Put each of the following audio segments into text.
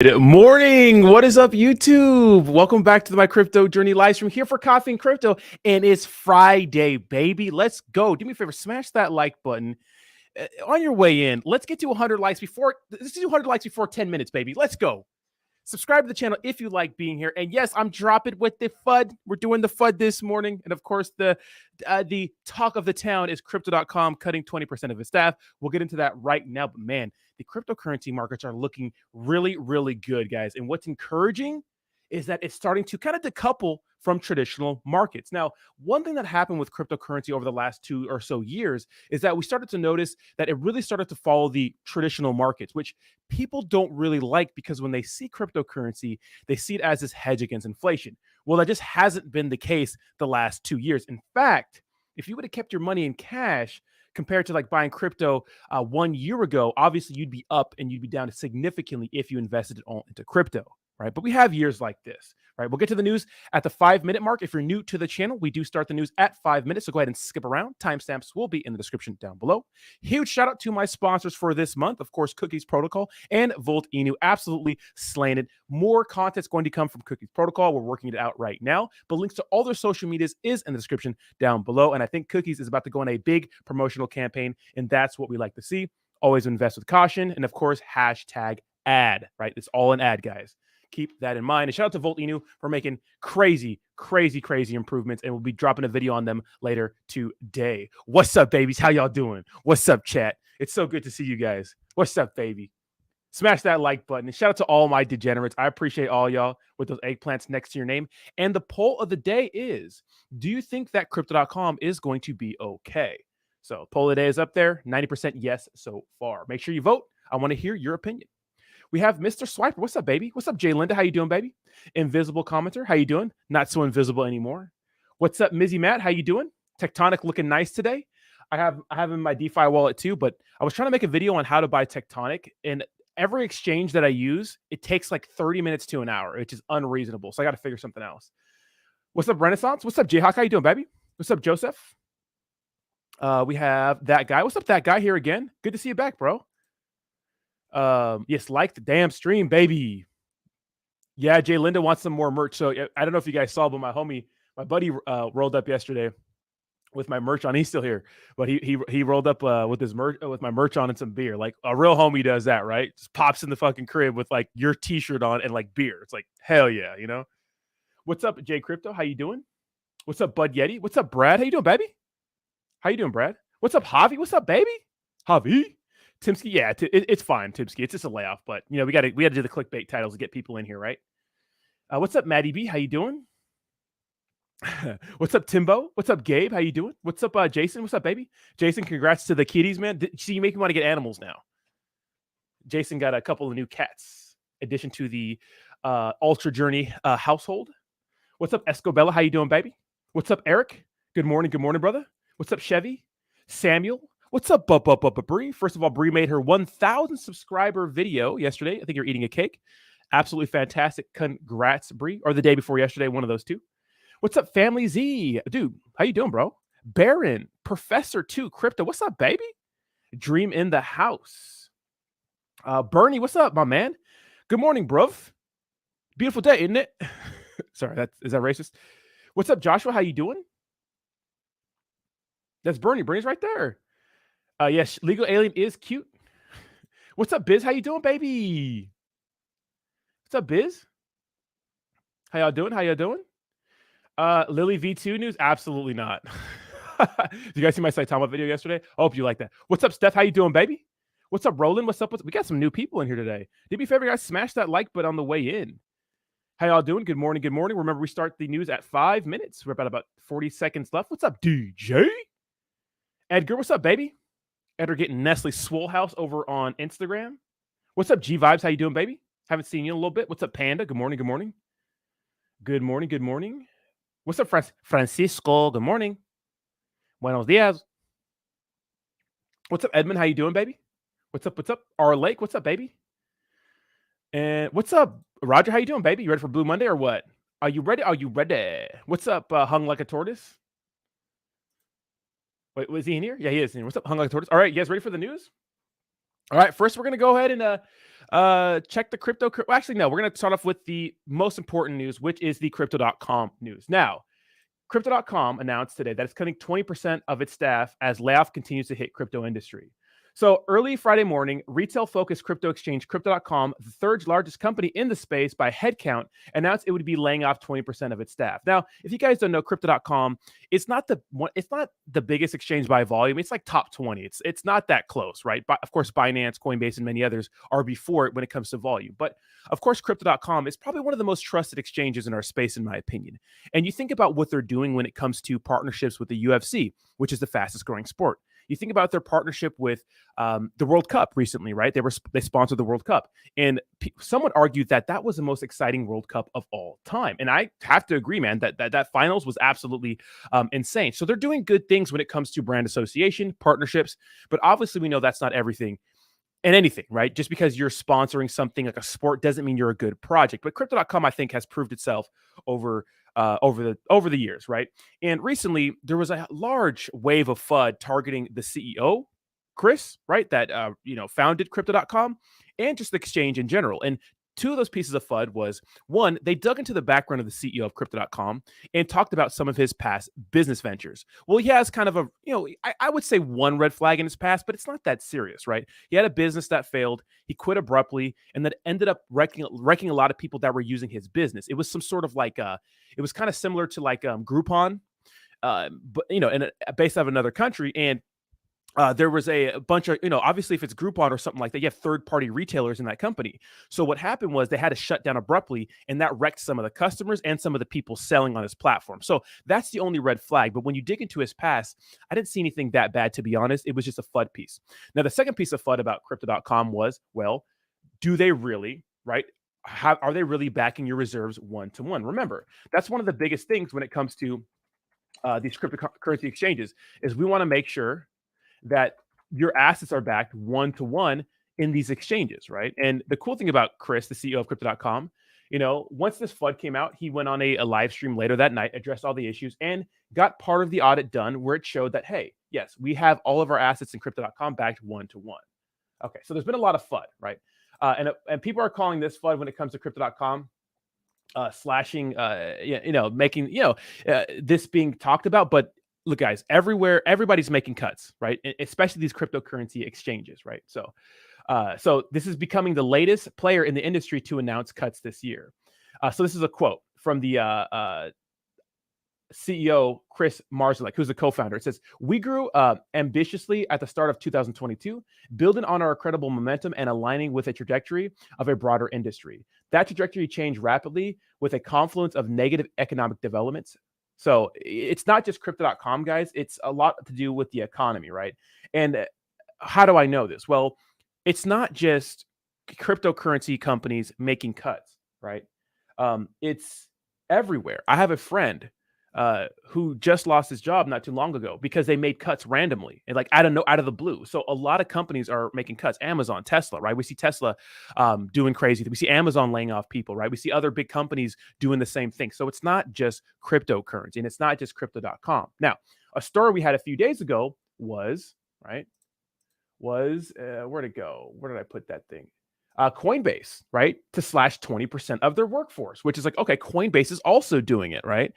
Good morning. What is up, YouTube? Welcome back to my crypto journey live stream here for Coffee and Crypto. And it's Friday, baby. Let's go. Do me a favor, smash that like button. On your way in, let's get to 100 likes before 10 minutes, baby. Let's go. Subscribe to the channel if you like being here. And yes, I'm dropping with the FUD. We're doing the FUD this morning. And of course, the talk of the town is crypto.com cutting 20% of its staff. We'll get into that right now. But man, the cryptocurrency markets are looking really, really good, guys. And what's encouraging is that it's starting to kind of decouple from traditional markets. Now, one thing that happened with cryptocurrency over the last 2 or so years is that we started to notice that it really started to follow the traditional markets, which people don't really like because when they see cryptocurrency, they see it as this hedge against inflation. Well, that just hasn't been the case the last 2 years. In fact, if you would have kept your money in cash compared to like buying crypto 1 year ago, obviously you'd be up and you'd be down significantly if you invested it all into crypto. Right. But we have years like this. Right. We'll get to the news at the 5-minute mark. If you're new to the channel, we do start the news at 5 minutes. So go ahead and skip around. Timestamps will be in the description down below. Huge shout out to my sponsors for this month. Of course, Cookies Protocol and Volt Inu. Absolutely slanted. More content's going to come from Cookies Protocol. We're working it out right now. But links to all their social medias is in the description down below. And I think Cookies is about to go on a big promotional campaign. And that's what we like to see. Always invest with caution. And of course, hashtag ad. Right. It's all an ad, guys. Keep that in mind. And shout out to Volt Inu for making crazy improvements. And we'll be dropping a video on them later today. What's up, babies? How y'all doing? What's up, chat? It's so good to see you guys. What's up, baby? Smash that like button. And shout out to all my degenerates. I appreciate all y'all with those eggplants next to your name. And the poll of the day is, do you think that crypto.com is going to be okay? So poll of the day is up there. 90% yes so far. Make sure you vote. I want to hear your opinion. We have Mr. Swiper. What's up, baby? What's up, Jay Linda? How you doing, baby? Invisible commenter. How you doing? Not so invisible anymore. What's up, Mizzy Matt? How you doing? Tectonic looking nice today. I have in my DeFi wallet too, but I was trying to make a video on how to buy Tectonic, and every exchange that I use, it takes like 30 minutes to an hour, which is unreasonable. So I got to figure something else. What's up, Renaissance? What's up, Jayhawk? How you doing, baby? What's up, Joseph? We have that guy. What's up, that guy here again? Good to see you back, bro. Yes, like the damn stream, baby. Yeah, Jay Linda wants some more merch. So I don't know if you guys saw, but my buddy rolled up yesterday with my merch on. He's still here, but he rolled up with his merch with my merch on and some beer. Like a real homie does that, right? Just pops in the fucking crib with like your t-shirt on and like beer. It's like hell yeah, you know. What's up, Jay Crypto? How you doing? What's up, Bud Yeti? What's up, Brad? How you doing, baby? How you doing, Brad? What's up, Javi? What's up, baby? Javi? Timsky, yeah, it's fine, Timsky. It's just a layoff, but you know we got to do the clickbait titles to get people in here, right? What's up, Maddie B? How you doing? What's up, Timbo? What's up, Gabe? How you doing? What's up, Jason? What's up, baby? Jason, congrats to the kitties, man. See, you make me want to get animals now. Jason got a couple of new cats, addition to the Ultra Journey household. What's up, Escobella? How you doing, baby? What's up, Eric? Good morning, brother. What's up, Chevy? Samuel? What's up, Bree? First of all, Bree made her 1,000 subscriber video yesterday. I think you're eating a cake. Absolutely fantastic. Congrats, Bree. Or the day before yesterday, one of those two. What's up, Family Z? Dude, how you doing, bro? Baron, Professor 2, Crypto. What's up, baby? Dream in the house. Bernie, what's up, my man? Good morning, bruv. Beautiful day, isn't it? Sorry, is that racist? What's up, Joshua? How you doing? That's Bernie. Bernie's right there. Yes, Legal Alien is cute. What's up, Biz? How you doing, baby? What's up, Biz? How y'all doing? Lily V2 news? Absolutely not. Did you guys see my Saitama video yesterday? I hope you like that. What's up, Steph? How you doing, baby? What's up, Roland? What's up? We got some new people in here today. Do me a favor, guys. Smash that like button on the way in. How y'all doing? Good morning. Remember, we start the news at 5 minutes. We're about 40 seconds left. What's up, DJ? Edgar, what's up, baby? Edgar getting Nestle Swole House over on Instagram. What's up, G Vibes? How you doing, baby? Haven't seen you in a little bit. What's up, Panda? Good morning. Good morning. What's up, Francisco? Good morning. Buenos dias. What's up, Edmund? How you doing, baby? What's up? R Lake, what's up, baby? And what's up, Roger? How you doing, baby? You ready for Blue Monday or what? Are you ready? What's up, Hung Like a Tortoise? Wait, was he in here? Yeah, he is in here. What's up, Hung Like a Tortoise? All right, you guys ready for the news? All right, first we're going to go ahead and Check the crypto. Well, actually, no, we're going to start off with the most important news, which is the crypto.com news. Now, Crypto.com announced today that it's cutting 20% of its staff as layoff continues to hit crypto industry. So early Friday morning, retail-focused crypto exchange Crypto.com, the third largest company in the space by headcount, announced it would be laying off 20% of its staff. Now, if you guys don't know, Crypto.com, it's not the biggest exchange by volume. It's like top 20. It's not that close, right? But of course, Binance, Coinbase, and many others are before it when it comes to volume. But of course, Crypto.com is probably one of the most trusted exchanges in our space, in my opinion. And you think about what they're doing when it comes to partnerships with the UFC, which is the fastest growing sport. You think about their partnership with the World Cup recently, right? They sponsored the World Cup, and someone argued that was the most exciting World Cup of all time. And I have to agree, man, that finals was absolutely insane. So they're doing good things when it comes to brand association, partnerships, but obviously we know that's not everything and anything, right? Just because you're sponsoring something like a sport doesn't mean you're a good project. But Crypto.com, I think, has proved itself over the years, right? And recently there was a large wave of FUD targeting the CEO, Chris, right? That founded Crypto.com and just the exchange in general. And two of those pieces of FUD was one, they dug into the background of the CEO of Crypto.com and talked about some of his past business ventures. Well, he has kind of I would say one red flag in his past, but it's not that serious, right? He had a business that failed. He quit abruptly and that ended up wrecking a lot of people that were using his business. It was some sort of it was kind of similar to Groupon, but based out of another country. And there was a bunch of, obviously if it's Groupon or something like that, you have third-party retailers in that company. So what happened was they had to shut down abruptly, and that wrecked some of the customers and some of the people selling on his platform. So that's the only red flag. But when you dig into his past, I didn't see anything that bad, to be honest. It was just a FUD piece. Now, the second piece of FUD about Crypto.com was, well, do they really, right? Are they really backing your reserves one-to-one? Remember, that's one of the biggest things when it comes to these cryptocurrency exchanges is we want to make sure that your assets are backed one-to-one in these exchanges, right? And the cool thing about Chris, the CEO of Crypto.com, once this FUD came out, he went on a live stream later that night, addressed all the issues, and got part of the audit done where it showed that, hey, yes, we have all of our assets in Crypto.com backed one-to-one. Okay, so there's been a lot of FUD, right? And people are calling this FUD when it comes to Crypto.com slashing, making, this being talked about, but look, guys, everybody's making cuts, right? Especially these cryptocurrency exchanges, right? So this is becoming the latest player in the industry to announce cuts this year. So this is a quote from the CEO, Chris Marszalek, who's the co-founder. It says, "We grew ambitiously at the start of 2022, building on our incredible momentum and aligning with a trajectory of a broader industry. That trajectory changed rapidly with a confluence of negative economic developments." So it's not just Crypto.com, guys. It's a lot to do with the economy, right? And how do I know this? Well, it's not just cryptocurrency companies making cuts, right? It's everywhere. I have a friend who just lost his job not too long ago because they made cuts randomly and out of the blue. So a lot of companies are making cuts. Amazon, Tesla, right? We see Tesla doing crazy. We see Amazon laying off people, right? We see other big companies doing the same thing. So it's not just cryptocurrency and it's not just crypto.com. Now, a story we had a few days ago was, where'd it go? Where did I put that thing? Coinbase, right? To slash 20% of their workforce, which is okay, Coinbase is also doing it, right?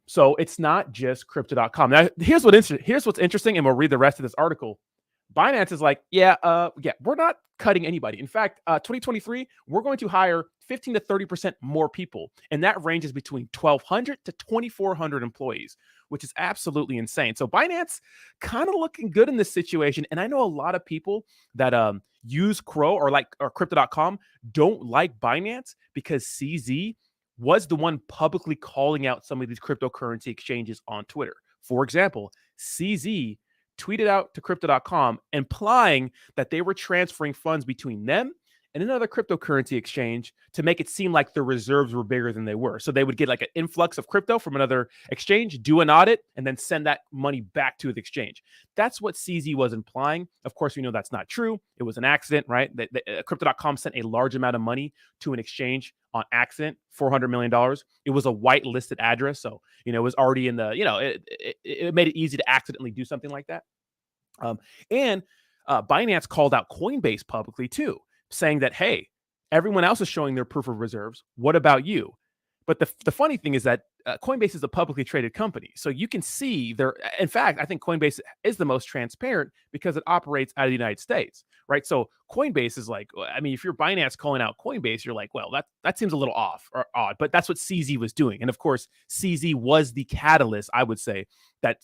So it's not just crypto.com. Now, here's what's interesting, and we'll read the rest of this article. Binance is we're not cutting anybody. In fact, 2023, we're going to hire 15 to 30% more people. And that ranges between 1,200 to 2,400 employees, which is absolutely insane. So Binance kind of looking good in this situation. And I know a lot of people that use Crow or crypto.com don't like Binance because CZ was the one publicly calling out some of these cryptocurrency exchanges on Twitter. For example, CZ tweeted out to crypto.com implying that they were transferring funds between them and another cryptocurrency exchange to make it seem like their reserves were bigger than they were. So they would get an influx of crypto from another exchange, do an audit, and then send that money back to the exchange. That's what CZ was implying. Of course, we know that's not true. It was an accident, right? Crypto.com sent a large amount of money to an exchange on accident, $400 million. It was a white listed address. So, it was already in the, it made it easy to accidentally do something like that. And Binance called out Coinbase publicly too, saying that, hey, everyone else is showing their proof of reserves. What about you? But the funny thing is that Coinbase is a publicly traded company. So you can see there. In fact, I think Coinbase is the most transparent because it operates out of the United States, right? So Coinbase is like, I mean, if you're Binance calling out Coinbase, you're like, well, that seems a little off or odd. But that's what CZ was doing. And of course, CZ was the catalyst, I would say, that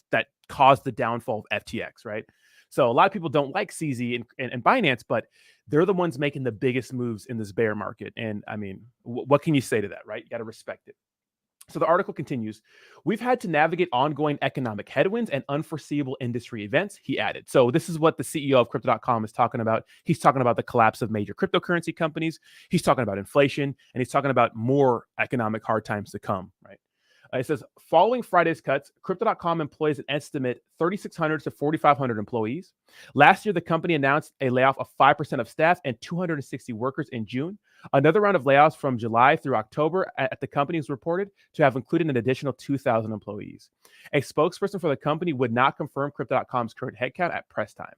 caused the downfall of FTX, right? So a lot of people don't like CZ and Binance, but they're the ones making the biggest moves in this bear market. And I mean, what can you say to that, right? You got to respect it. So the article continues. We've had to navigate ongoing economic headwinds and unforeseeable industry events, he added. So this is what the CEO of Crypto.com is talking about. He's talking about the collapse of major cryptocurrency companies. He's talking about inflation, and he's talking about more economic hard times to come, right? It says, following Friday's cuts, Crypto.com employs an estimate 3,600 to 4,500 employees. Last year, the company announced a layoff of 5% of staff and 260 workers in June. Another round of layoffs from July through October at the company is reported to have included an additional 2,000 employees. A spokesperson for the company would not confirm Crypto.com's current headcount at press time.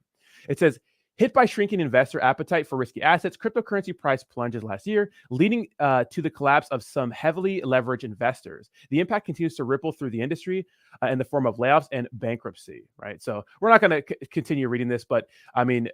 It says, hit by shrinking investor appetite for risky assets, cryptocurrency price plunges last year, leading to the collapse of some heavily leveraged investors. The impact continues to ripple through the industry in the form of layoffs and bankruptcy, right? So we're not going to continue reading this, but I mean,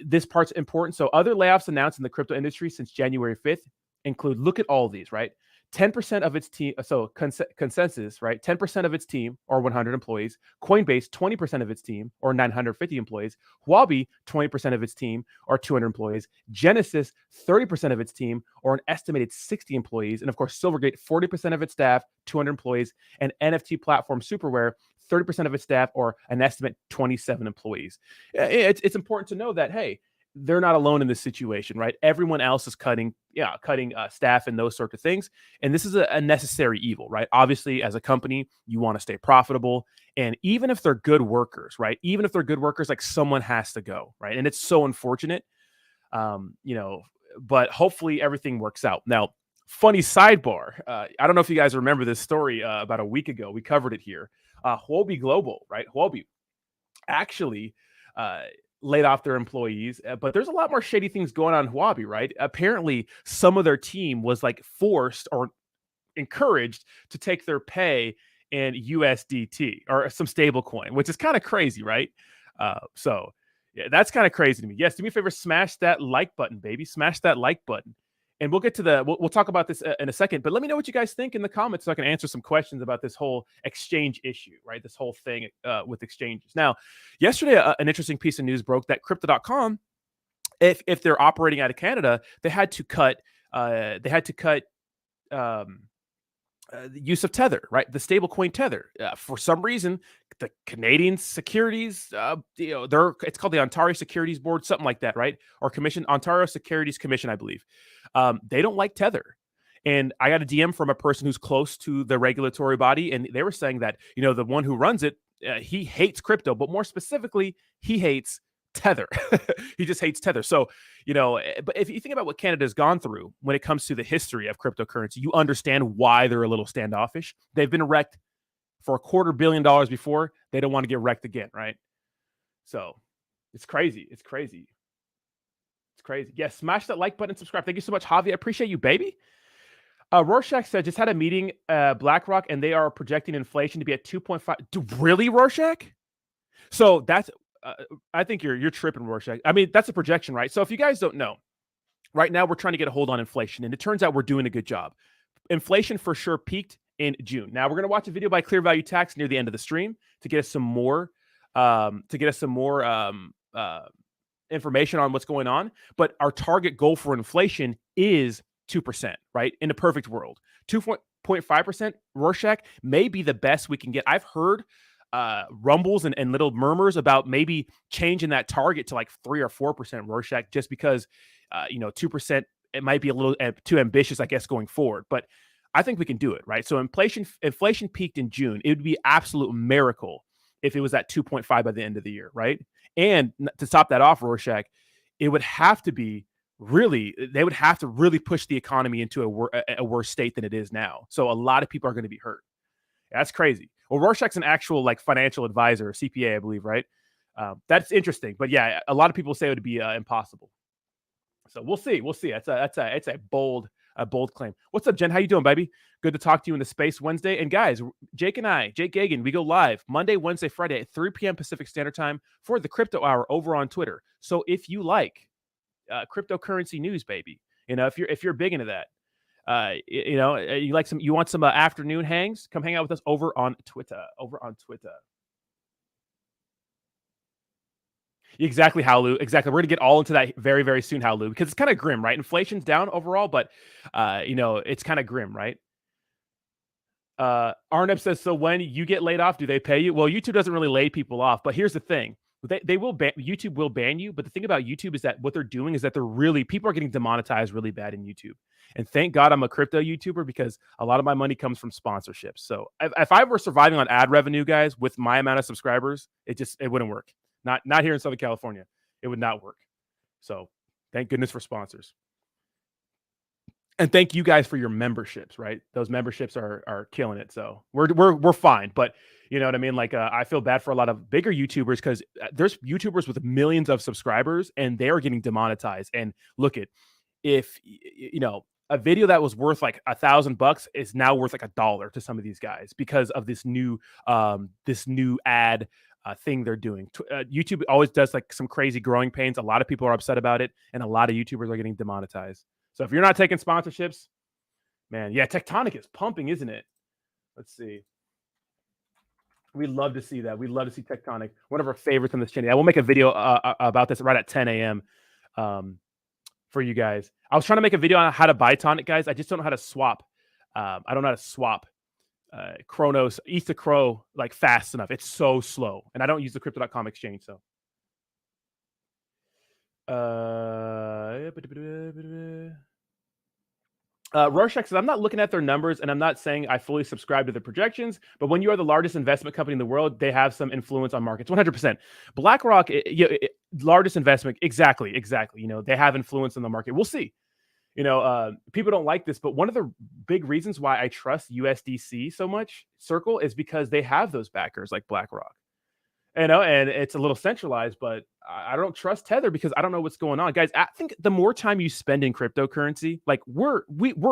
this part's important. So other layoffs announced in the crypto industry since January 5th include, look at all these, right? 10% of its team, so consensus, right? 10% of its team, or 100 employees. Coinbase, 20% of its team, or 950 employees. Huobi, 20% of its team, or 200 employees. Genesis, 30% of its team, or an estimated 60 employees. And of course, Silvergate, 40% of its staff, 200 employees. And NFT platform Superware, 30% of its staff, or an estimate 27 employees. It's important to know that, hey, they're not alone in this situation, right? Everyone else is cutting staff and those sorts of things. And this is a necessary evil, right? Obviously, as a company, you want to stay profitable. And even if they're good workers, right? Even if they're good workers, like someone has to go, right? And it's so unfortunate, but hopefully everything works out. Now, funny sidebar. I don't know if you guys remember this story about a week ago. We covered it here. Huobi Global, right? Huobi actually laid off their employees, but there's a lot more shady things going on in Huobi, right? Apparently, some of their team was like forced or encouraged to take their pay in USDT or some stable coin, which is kind of crazy, right? So yeah, that's kind of crazy to me. Yes, do me a favor, smash that like button, baby. Smash that like button. And we'll get to we'll talk about this in a second, but let me know what you guys think in the comments so I can answer some questions about this whole exchange issue, right? This whole thing with exchanges. Now, yesterday, an interesting piece of news broke that Crypto.com, if they're operating out of Canada, they had to cut the use of Tether, right? The stablecoin Tether. For some reason, the Canadian securities, it's called the Ontario Securities Board, something like that, right? Or Commission, Ontario Securities Commission, I believe. They don't like Tether. And I got a DM from a person who's close to the regulatory body, and they were saying that, the one who runs it, he hates crypto, but more specifically, he hates Tether. He just hates Tether. So, but if you think about what Canada's gone through when it comes to the history of cryptocurrency, you understand why they're a little standoffish. They've been wrecked for $250 million before. They don't want to get wrecked again, right? So it's crazy. It's crazy. It's crazy. Yes, smash that like button and subscribe. Thank you so much, Javi. I appreciate you, baby. Rorschach said, just had a meeting, BlackRock, and they are projecting inflation to be at 2.5. Really, Rorschach? So that's, I think you're tripping, Rorschach. I mean, that's a projection, right? So if you guys don't know, right now we're trying to get a hold on inflation, and it turns out we're doing a good job. Inflation for sure peaked in June. Now we're going to watch a video by Clear Value Tax near the end of the stream to get us some more, information on what's going on. But our target goal for inflation is 2%, right? In a perfect world, 2.5%, Rorschach may be the best we can get. I've heard rumbles and little murmurs about maybe changing that target to like 3 or 4%, Rorschach, just because 2%, it might be a little too ambitious, I guess, going forward. But I think we can do it, right? So inflation peaked in June. It would be absolute miracle if it was at 2.5 by the end of the year, right? And to top that off, Rorschach, it would have to be they would have to really push the economy into a worse state than it is now. So a lot of people are going to be hurt. That's crazy. Well, Rorschach's an actual financial advisor, or CPA, I believe, right? That's interesting. But yeah, a lot of people say it would be impossible. So we'll see. We'll see. It's a bold claim. What's up, Jen? How you doing, baby? Good to talk to you in the Space Wednesday. And guys, Jake Gagan, we go live Monday, Wednesday, Friday at 3 p.m. Pacific Standard Time for the Crypto Hour over on Twitter. So if you like cryptocurrency news, baby, if you're big into that, you want some afternoon hangs, come hang out with us over on Twitter. Exactly, Howloo. Exactly. We're going to get all into that very, very soon, Howloo, because it's kind of grim, right? Inflation's down overall, but, it's kind of grim, right? Arneb says, so when you get laid off, do they pay you? Well, YouTube doesn't really lay people off, but here's the thing. They will ban, YouTube will ban you, but the thing about YouTube is that what they're doing is that people are getting demonetized really bad in YouTube. And thank God I'm a crypto YouTuber because a lot of my money comes from sponsorships. So if I were surviving on ad revenue, guys, with my amount of subscribers, it wouldn't work. Not here in Southern California. It would not work. So thank goodness for sponsors. And thank you guys for your memberships, right? Those memberships are killing it. So we're fine. But you know what I mean? Like I feel bad for a lot of bigger YouTubers because there's YouTubers with millions of subscribers and they are getting demonetized. And look at if a video that was worth like $1,000 is now worth like $1 to some of these guys because of this new ad thing they're doing. YouTube always does like some crazy growing pains. A lot of people are upset about it, and a lot of YouTubers are getting demonetized. So if you're not taking sponsorships, man, yeah, Tectonic is pumping, isn't it? Let's see. We love to see that. We love to see Tectonic. One of our favorites on this channel. I will make a video about this right at 10 a.m. For you guys. I was trying to make a video on how to buy Tonic, guys. I just don't know how to swap. I don't know how to swap Cronos, ETH to Crow like fast enough. It's so slow. And I don't use the crypto.com exchange. So Rorschach says, I'm not looking at their numbers and I'm not saying I fully subscribe to the projections, but when you are the largest investment company in the world, they have some influence on markets. 100%. BlackRock, largest investment. Exactly. They have influence on the market. We'll see. People don't like this, but one of the big reasons why I trust USDC so much, Circle, is because they have those backers like BlackRock. And it's a little centralized, but I don't trust Tether because I don't know what's going on. Guys, I think the more time you spend in cryptocurrency, like we're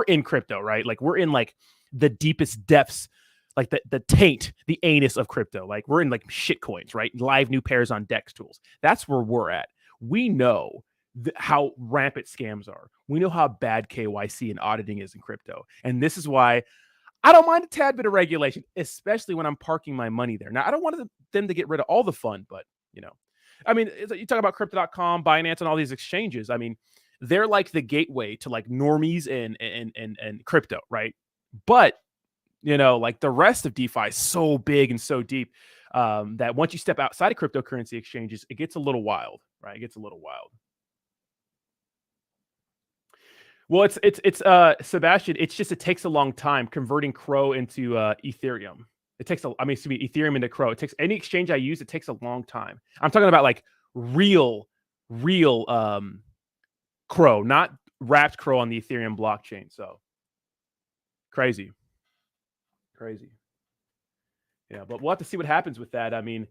in crypto, right? Like we're in like the deepest depths, like the taint, the anus of crypto. Like we're in like shit coins, right? Live new pairs on DEX tools. That's where we're at. We know how rampant scams are. We know how bad KYC and auditing is in crypto. And this is why I don't mind a tad bit of regulation, especially when I'm parking my money there. Now, I don't want them to get rid of all the fun, but, I mean, you talk about crypto.com, Binance, and all these exchanges. I mean, they're like the gateway to like normies and crypto, right? But, like the rest of DeFi is so big and so deep that once you step outside of cryptocurrency exchanges, it gets a little wild, right? It gets a little wild. Well, it's Sebastian. It's just it takes a long time converting Crow into Ethereum. Ethereum into Crow. It takes any exchange I use. It takes a long time. I'm talking about like real Crow, not wrapped Crow on the Ethereum blockchain. So crazy. Yeah, but we'll have to see what happens with that. I mean,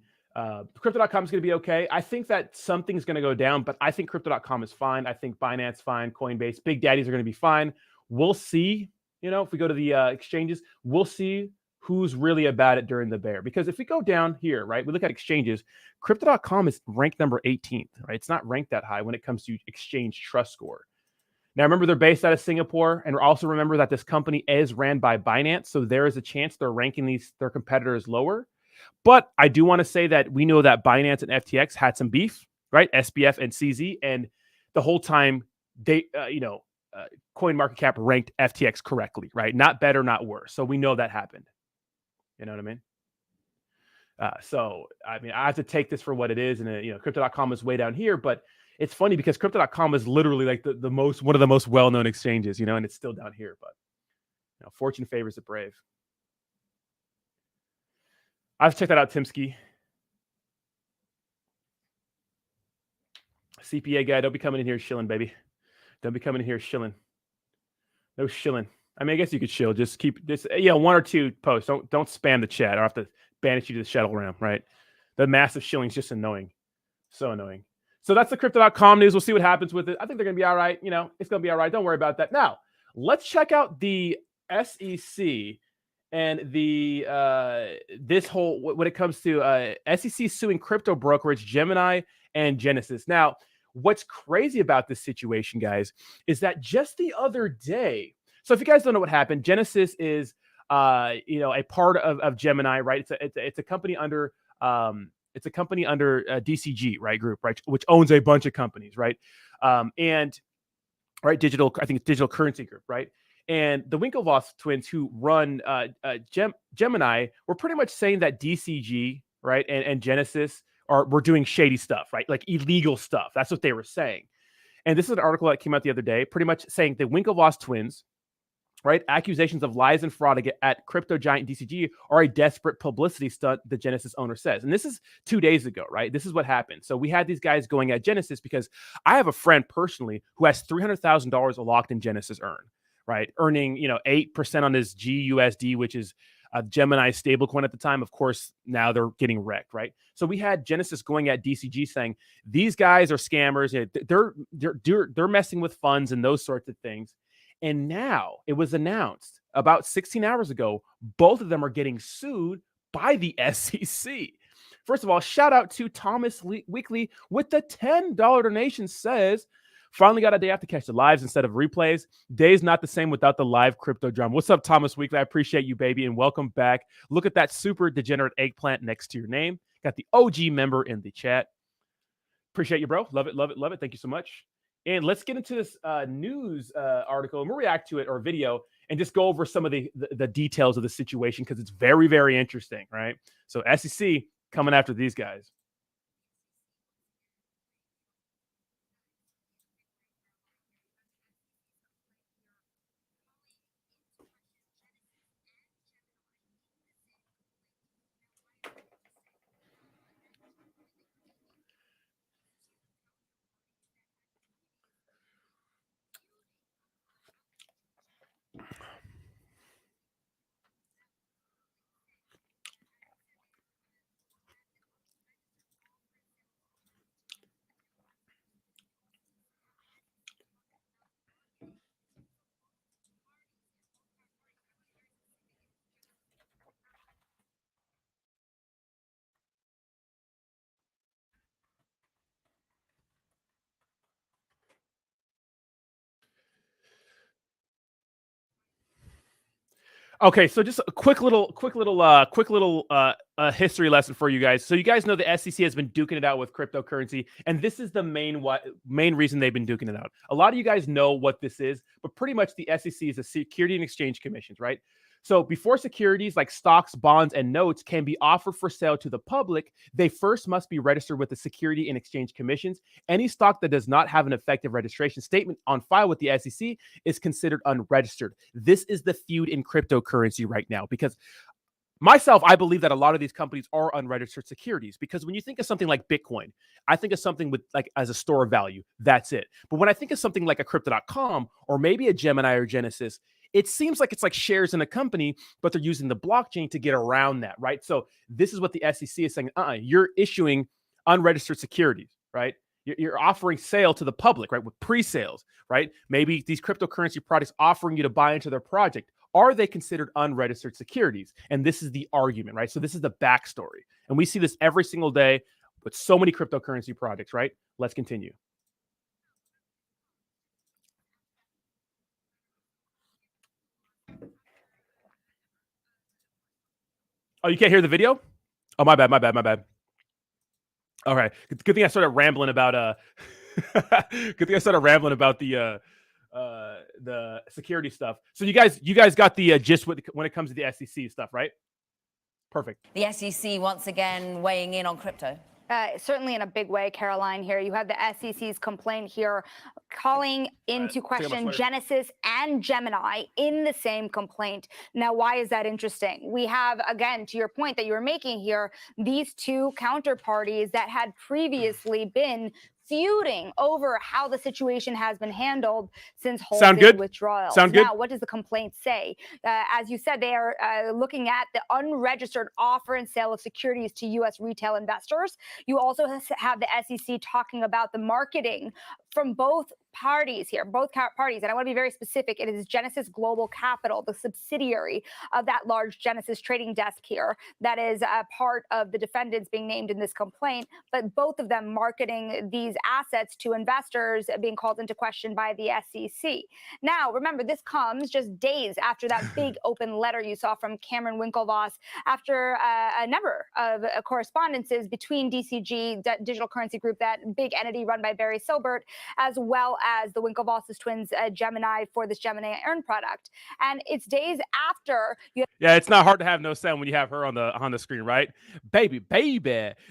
crypto.com is going to be okay. I think that something's going to go down, but I think crypto.com is fine. I think Binance fine, Coinbase, big daddies are going to be fine. We'll see, if we go to the exchanges, we'll see who's really about it during the bear. Because if we go down here, right, we look at exchanges, crypto.com is ranked number 18th, right? It's not ranked that high when it comes to exchange trust score. Now, remember, they're based out of Singapore, and also remember that this company is ran by Binance, so there is a chance they're ranking their competitors lower. But I do want to say that we know that Binance and FTX had some beef, right? SBF and CZ, and the whole time they, CoinMarketCap ranked FTX correctly, right? Not better, not worse. So we know that happened. You know what I mean? So I have to take this for what it is, and crypto.com is way down here, but it's funny because crypto.com is literally like one of the most well-known exchanges, and it's still down here, but fortune favors the brave. I've checked that out, Timsky. CPA guy, don't be coming in here shilling, baby. Don't be coming in here shilling. No shilling. I mean, I guess you could shill. Just keep this, one or two posts. Don't spam the chat. I'll have to banish you to the shuttle realm, right? The massive shilling is just annoying. So annoying. So that's the crypto.com news. We'll see what happens with it. I think they're going to be all right. You know, it's going to be all right. Don't worry about that. Now, let's check out the SEC and the this whole when it comes to SEC suing crypto brokerage Gemini and Genesis. Now, what's crazy about this situation, guys, is that just the other day. So if you guys don't know what happened, Genesis is a part of Gemini, right? It's a company under DCG, right, group, right, which owns a bunch of companies, right, and right, I think it's digital currency group, right, and the Winklevoss twins who run Gemini were pretty much saying that DCG, right, and Genesis were doing shady stuff, right, like illegal stuff. That's what they were saying, and this is an article that came out the other day, pretty much saying the Winklevoss twins, right? Accusations of lies and fraud at crypto giant DCG are a desperate publicity stunt, the Genesis owner says. And this is 2 days ago, right? This is what happened. So we had these guys going at Genesis because I have a friend personally who has $300,000 locked in Genesis right? Earning, 8% on his GUSD, which is a Gemini stablecoin at the time. Of course, now they're getting wrecked, right? So we had Genesis going at DCG saying, these guys are scammers. They're messing with funds and those sorts of things. And now it was announced about 16 hours ago, both of them are getting sued by the SEC. First of all, shout out to Thomas Weekly with the $10 donation, says, finally got a day off to catch the lives instead of replays. Day's not the same without the live crypto drum. What's up, Thomas Weekly? I appreciate you, baby, and welcome back. Look at that super degenerate eggplant next to your name. Got the OG member in the chat. Appreciate you, bro. Love it, love it, love it. Thank you so much. And let's get into this news article, and we'll react to it, or video, and just go over some of the details of the situation because it's very, very interesting, right? So SEC coming after these guys. Okay, so just a quick little history lesson for you guys. So you guys know the SEC has been duking it out with cryptocurrency, and this is the main reason they've been duking it out. A lot of you guys know what this is, but pretty much the SEC is the Security and Exchange Commissions, right? So before securities like stocks, bonds, and notes can be offered for sale to the public, they first must be registered with the Security and Exchange Commissions. Any stock that does not have an effective registration statement on file with the SEC is considered unregistered. This is the feud in cryptocurrency right now, because myself, I believe that a lot of these companies are unregistered securities, because when you think of something like Bitcoin, I think of something with like as a store of value. That's it. But when I think of something like a crypto.com or maybe a Gemini or Genesis, it seems like it's like shares in a company, but they're using the blockchain to get around that, right? So this is what the SEC is saying. You're issuing unregistered securities, right? You're offering sale to the public, right? With pre-sales, right? Maybe these cryptocurrency products offering you to buy into their project. Are they considered unregistered securities? And this is the argument, right? So this is the backstory. And we see this every single day with so many cryptocurrency projects, right? Let's continue. Oh, you can't hear the video? Oh, my bad. Okay. Good thing I started rambling about good thing I started rambling about the security stuff. So you guys got the gist when it comes to the SEC stuff, right? Perfect. The SEC once again weighing in on crypto. Certainly in a big way, Caroline, here. You have the SEC's complaint here calling into question Genesis and Gemini in the same complaint. Now, why is that interesting? We have, again, to your point that you were making here, these two counterparties that had previously been feuding over how the situation has been handled since Sound halting good? withdrawals. Sound good? Now, what does the complaint say? As you said, they are looking at the unregistered offer and sale of securities to U.S. retail investors. You also have the SEC talking about the marketing from both parties here, both parties. And I want to be very specific. It is Genesis Global Capital, the subsidiary of that large Genesis trading desk here, that is a part of the defendants being named in this complaint. But both of them marketing these assets to investors being called into question by the SEC. Now, remember, this comes just days after that big open letter you saw from Cameron Winklevoss, after a number of correspondences between DCG, Digital Currency Group, that big entity run by Barry Silbert, as well as the Winklevoss twins, Gemini, for this Gemini Earn product. And it's days after you. Yeah, it's not hard to have no sound when you have her on the screen, right? Baby.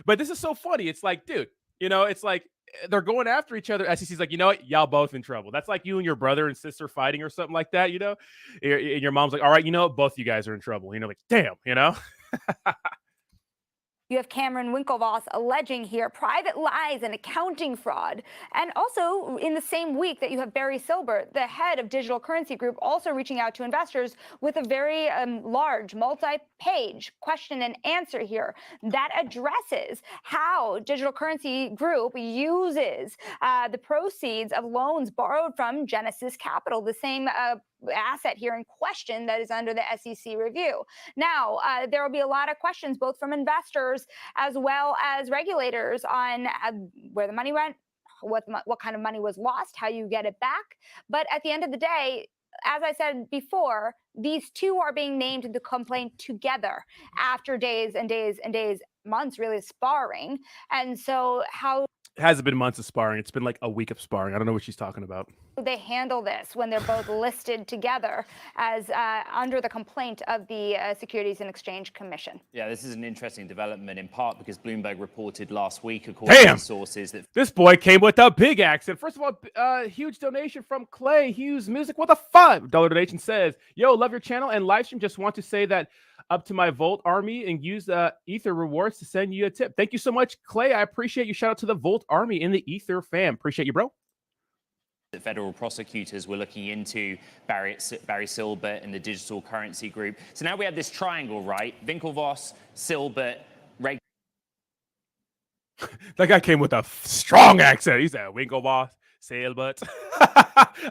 But this is so funny. It's like, dude, it's like they're going after each other. SEC's like, you know what? Y'all both in trouble. That's like you and your brother and sister fighting or something like that, And your mom's like, all right, both you guys are in trouble. Like, damn, You have Cameron Winklevoss alleging here private lies and accounting fraud. And also in the same week that you have Barry Silbert, the head of Digital Currency Group, also reaching out to investors with a very large multi-page question and answer here that addresses how Digital Currency Group uses the proceeds of loans borrowed from Genesis Capital, the same asset here in question that is under the SEC review. Now, there will be a lot of questions, both from investors as well as regulators, on where the money went, what kind of money was lost, how you get it back. But at the end of the day, as I said before, these two are being named in the complaint together after days and days and days, months really, sparring. And so how it hasn't been months of sparring. It's been like a week of sparring. I don't know what she's talking about. They handle this when they're both listed together as under the complaint of the Securities and Exchange Commission. Yeah, this is an interesting development, in part because Bloomberg reported last week, according to sources, that this boy came with a big accent. First of all, huge donation from Clay Hughes Music with a $5 donation. Says, yo, love your channel and live stream. Just want to say that up to my Volt Army and use Ether rewards to send you a tip. Thank you so much, Clay. I appreciate you. Shout out to the Volt Army and the Ether fam. Appreciate you, bro. The federal prosecutors were looking into Barry Silbert and the Digital Currency Group. So now we have this triangle, right? Winklevoss, Silbert, That guy came with a strong accent. He said Winklevoss, Silbert.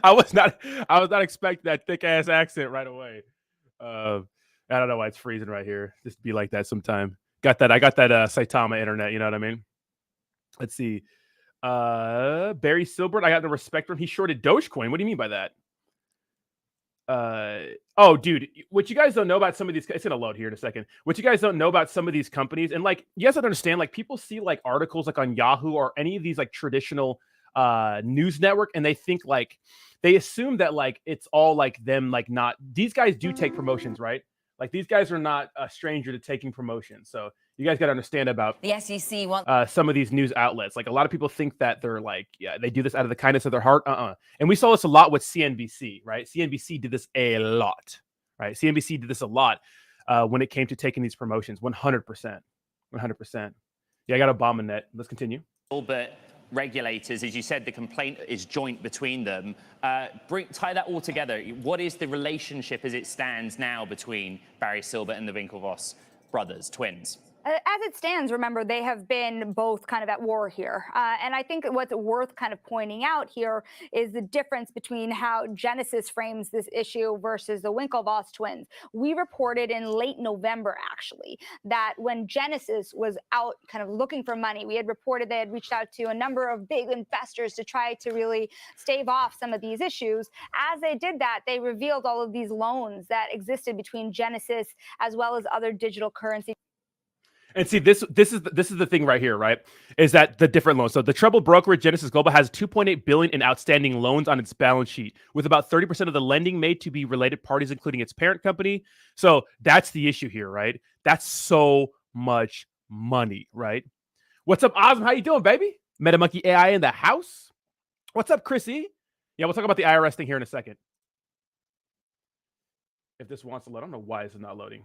I was not expecting that thick ass accent right away. I don't know why it's freezing right here. Just be like that sometime. I got that Saitama internet, you know what I mean? Let's see. Barry Silbert, I got the respect for him. He shorted Dogecoin. What do you mean by that? Oh, dude, what you guys don't know about some of these, it's gonna load here in a second. What you guys don't know about some of these companies, and like, you guys don't understand, like, people see like articles like on Yahoo or any of these like traditional news network, and they think like, they assume that like it's all like them, like, not, these guys do take promotions, right? Like, these guys are not a stranger to taking promotions. So you guys got to understand about The SEC wants some of these news outlets. Like, a lot of people think that they're like, yeah, they do this out of the kindness of their heart. And we saw this a lot with CNBC, right? CNBC did this a lot, right? CNBC did this a lot when it came to taking these promotions. 100%. 100%. Yeah, I got a bomb in net. Let's continue. Silbert regulators, as you said, the complaint is joint between them. Tie that all together. What is the relationship as it stands now between Barry Silbert and the Winklevoss brothers, twins? As it stands, remember, they have been both kind of at war here. And I think what's worth kind of pointing out here is the difference between how Genesis frames this issue versus the Winklevoss twins. We reported in late November, actually, that when Genesis was out kind of looking for money, we had reported they had reached out to a number of big investors to try to really stave off some of these issues. As they did that, they revealed all of these loans that existed between Genesis as well as other digital currency. And see, this is the thing right here, right? Is that the different loans? So the troubled brokerage Genesis Global has 2.8 billion in outstanding loans on its balance sheet, with about 30% of the lending made to be related parties, including its parent company. So that's the issue here, right? That's so much money, right? What's up, Osm? How you doing, baby? MetaMonkey AI in the house. What's up, Chrissy? Yeah, we'll talk about the IRS thing here in a second. If this wants to load, I don't know why it's not loading.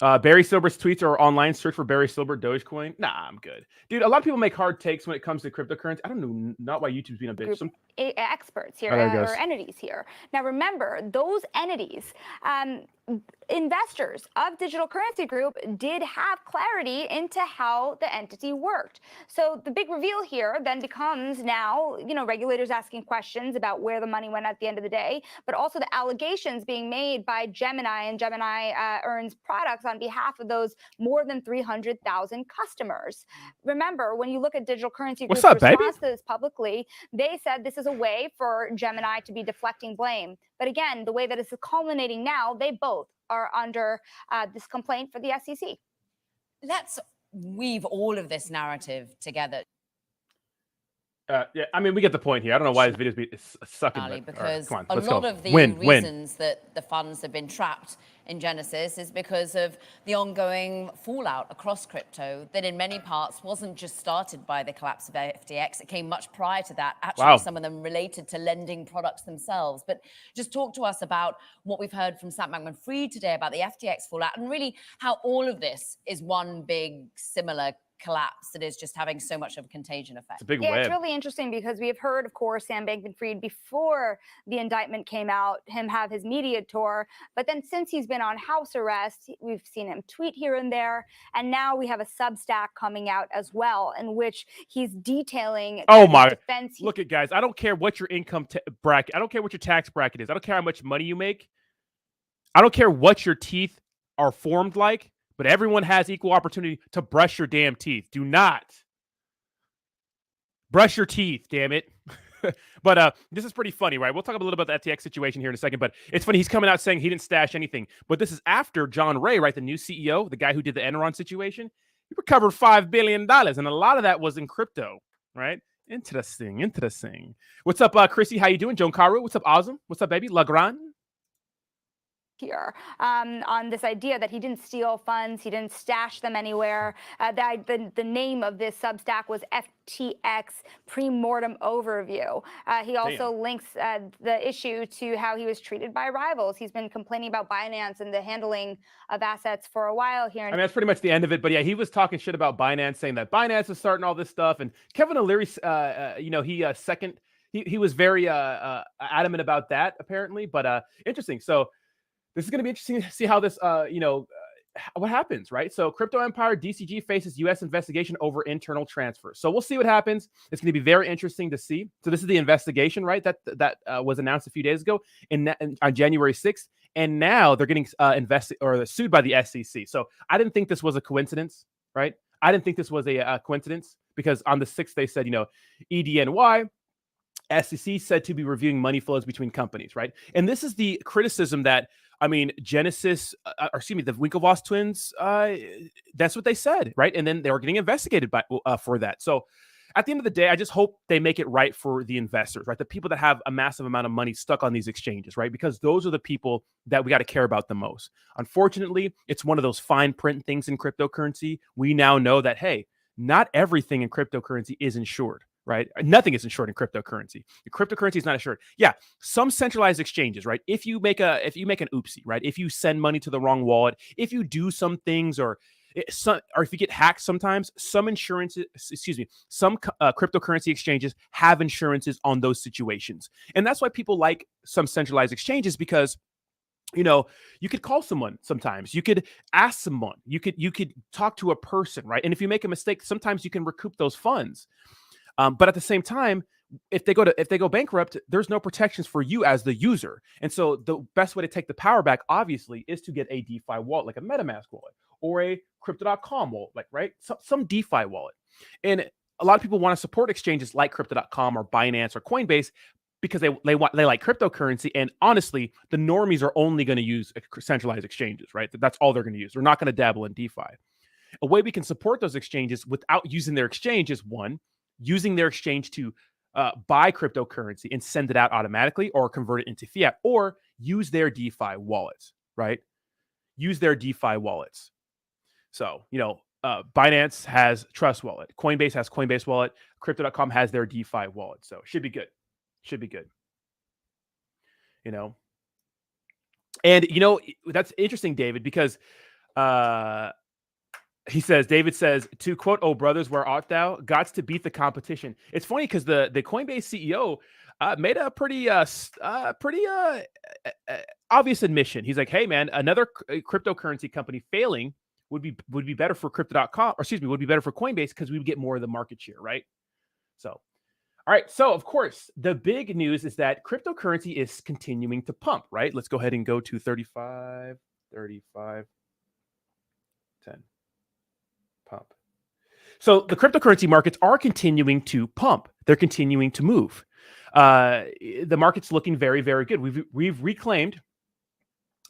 Barry Silber's tweets are online. Search for Barry Silber Dogecoin. Nah, I'm good, dude. A lot of people make hard takes when it comes to cryptocurrency. I don't know, not why YouTube's being a bitch. Experts here there or entities here. Now remember, those entities, investors of Digital Currency Group did have clarity into how the entity worked. So the big reveal here then becomes now, regulators asking questions about where the money went at the end of the day, but also the allegations being made by Gemini, and Gemini earns products on behalf of those more than 300,000 customers. Remember, when you look at Digital Currency Group's response to this publicly, they said this is a way for Gemini to be deflecting blame. But again, the way that it's culminating now, they both are under this complaint for the SEC. Let's weave all of this narrative together. Yeah, I mean, we get the point here. I don't know why this video is sucking. Because come on, a lot of the reasons that the funds have been trapped in Genesis is because of the ongoing fallout across crypto that in many parts wasn't just started by the collapse of FTX. It came much prior to that. Actually, some of them related to lending products themselves. But just talk to us about what we've heard from Sam Bankman-Fried today about the FTX fallout and really how all of this is one big similar collapse that is just having so much of a contagion effect. It's a big web. It's really interesting because we have heard, of course, Sam Bankman-Fried before the indictment came out, him have his media tour. But then since he's been on house arrest, we've seen him tweet here and there. And now we have a Substack coming out as well, in which he's detailing defense. Look at guys, I don't care what your income bracket, I don't care what your tax bracket is. I don't care how much money you make. I don't care what your teeth are formed like. But everyone has equal opportunity to brush your damn teeth. Do not brush your teeth, damn it. But this is pretty funny, right? We'll talk a little about the FTX situation here in a second. But it's funny, he's coming out saying he didn't stash anything. But this is after John Ray, right, the new CEO, the guy who did the Enron situation, he recovered $5 billion. And a lot of that was in crypto, right? Interesting. What's up, Chrissy? How you doing? Joan Caru, what's up, Awesome? What's up, baby? Legrand? Here on this idea that he didn't steal funds, he didn't stash them anywhere. The name of this Substack was FTX Pre-Mortem Overview. He also links the issue to how he was treated by rivals. He's been complaining about Binance and the handling of assets for a while here. I mean, that's pretty much the end of it. But yeah, he was talking shit about Binance, saying that Binance is starting all this stuff. And Kevin O'Leary, he was very adamant about that, apparently. But interesting. So this is going to be interesting to see how this, what happens, right? So Crypto Empire DCG faces U.S. investigation over internal transfers. So we'll see what happens. It's going to be very interesting to see. So this is the investigation, right? That was announced a few days ago on January 6th. And now they're getting sued by the SEC. So I didn't think this was a coincidence, right? I didn't think this was a coincidence because on the 6th, they said, EDNY, SEC said to be reviewing money flows between companies, right? And this is the criticism that, Genesis, the Winklevoss twins, that's what they said, right? And then they were getting investigated for that. So at the end of the day, I just hope they make it right for the investors, right? The people that have a massive amount of money stuck on these exchanges, right? Because those are the people that we got to care about the most. Unfortunately, it's one of those fine print things in cryptocurrency. We now know that, hey, not everything in cryptocurrency is insured. Right? Nothing is insured in cryptocurrency. The cryptocurrency is not insured. Yeah, some centralized exchanges, right? If you make an oopsie, right? If you send money to the wrong wallet, if you do some things, or if you get hacked, sometimes some cryptocurrency exchanges have insurances on those situations, and that's why people like some centralized exchanges because you could call someone sometimes. You could ask someone. You could talk to a person, right? And if you make a mistake, sometimes you can recoup those funds. But at the same time, if they go bankrupt, there's no protections for you as the user. And so the best way to take the power back, obviously, is to get a DeFi wallet, like a MetaMask wallet or a Crypto.com wallet, right? Some DeFi wallet. And a lot of people want to support exchanges like Crypto.com or Binance or Coinbase because they like cryptocurrency. And honestly, the normies are only going to use centralized exchanges, right? That's all they're going to use. They're not going to dabble in DeFi. A way we can support those exchanges without using their exchange is one, using their exchange to buy cryptocurrency and send it out automatically or convert it into fiat, or use their DeFi wallets, right? Use their DeFi wallets. So, Binance has Trust Wallet. Coinbase has Coinbase Wallet. Crypto.com has their DeFi wallet. So should be good. And, that's interesting, David, because He says, David says, to quote, "Oh brothers, where art thou? Gots to beat the competition." It's funny because the Coinbase CEO made a pretty obvious admission. He's like, "Hey man, another cryptocurrency company failing would be better for crypto.com, or excuse me, would be better for Coinbase because we would get more of the market share, right?" So, all right. So, of course, the big news is that cryptocurrency is continuing to pump, right? Let's go ahead and go to 35, 10. Pump. So the cryptocurrency markets are continuing to pump. They're continuing to move. The market's looking very, very good. We've reclaimed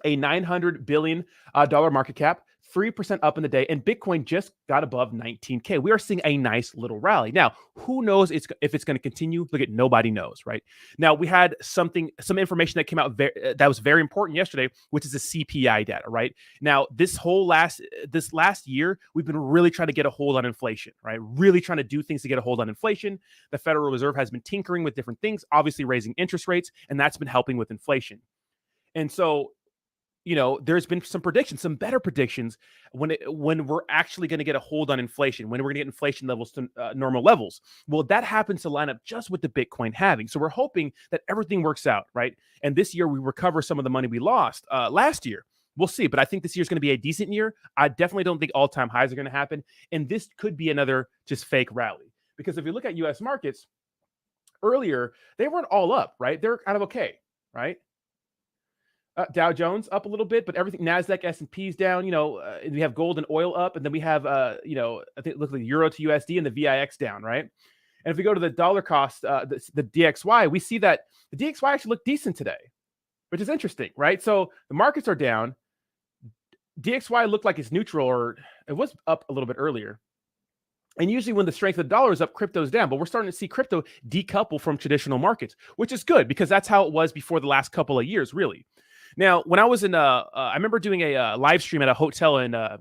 a $900 billion market cap, 3% up in the day, and Bitcoin just got above 19K. We are seeing a nice little rally. Now, who knows if it's going to continue? Look at, nobody knows, right? Now, we had some information that came out that was very important yesterday, which is the CPI data, right? Now, this last year, we've been really trying to get a hold on inflation, right? Really trying to do things to get a hold on inflation. The Federal Reserve has been tinkering with different things, obviously raising interest rates, and that's been helping with inflation. And so, there's been some predictions, some better predictions when we're actually going to get a hold on inflation, when we're going to get inflation levels to normal levels. Well, that happens to line up just with the Bitcoin halving. So we're hoping that everything works out, right? And this year we recover some of the money we lost last year. We'll see. But I think this year's going to be a decent year. I definitely don't think all-time highs are going to happen. And this could be another just fake rally. Because if you look at U.S. markets, earlier, they weren't all up, right? They're kind of okay, right? Dow Jones up a little bit, but everything, NASDAQ, S&P's down, and we have gold and oil up, and then we have, I think it looks like Euro to USD and the VIX down, right? And if we go to the dollar cost, the DXY, we see that the DXY actually looked decent today, which is interesting, right? So the markets are down. DXY looked like it's neutral, or it was up a little bit earlier. And usually when the strength of the dollar is up, crypto's down. But we're starting to see crypto decouple from traditional markets, which is good because that's how it was before the last couple of years, really. Now, when I was I remember doing a live stream at a hotel in I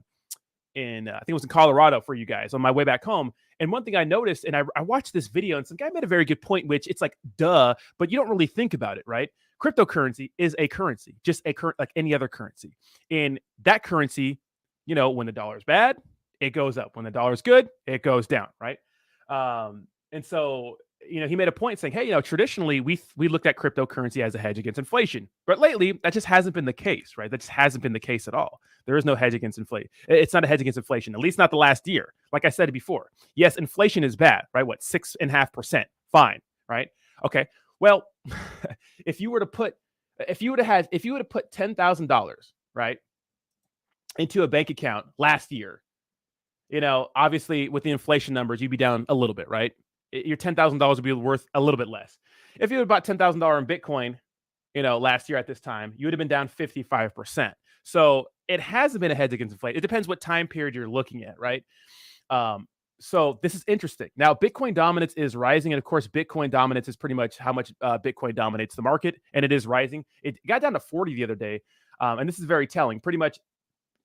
think it was in Colorado for you guys on my way back home. And one thing I noticed, and I watched this video, and some guy made a very good point, which it's like, duh, but you don't really think about it, right? Cryptocurrency is a currency, just a current like any other currency. And that currency, when the dollar is bad, it goes up. When the dollar is good, it goes down, right? And so, he made a point saying, hey, traditionally we looked at cryptocurrency as a hedge against inflation, but lately that just hasn't been the case, right? That just hasn't been the case at all. There is no hedge against inflation. It's not a hedge against inflation, at least not the last year. Like I said before, yes, inflation is bad, right? What, 6.5%? Fine, right? Okay. Well, if you would have put $10,000, right, into a bank account last year, obviously with the inflation numbers, you'd be down a little bit, right? Your $10,000 would be worth a little bit less. If you had bought $10,000 in Bitcoin, last year at this time, you would have been down 55%. So it hasn't been a hedge against inflation. It depends what time period you're looking at, right? So this is interesting. Now, Bitcoin dominance is rising. And of course, Bitcoin dominance is pretty much how much Bitcoin dominates the market. And it is rising. It got down to 40 the other day. And this is very telling. Pretty much,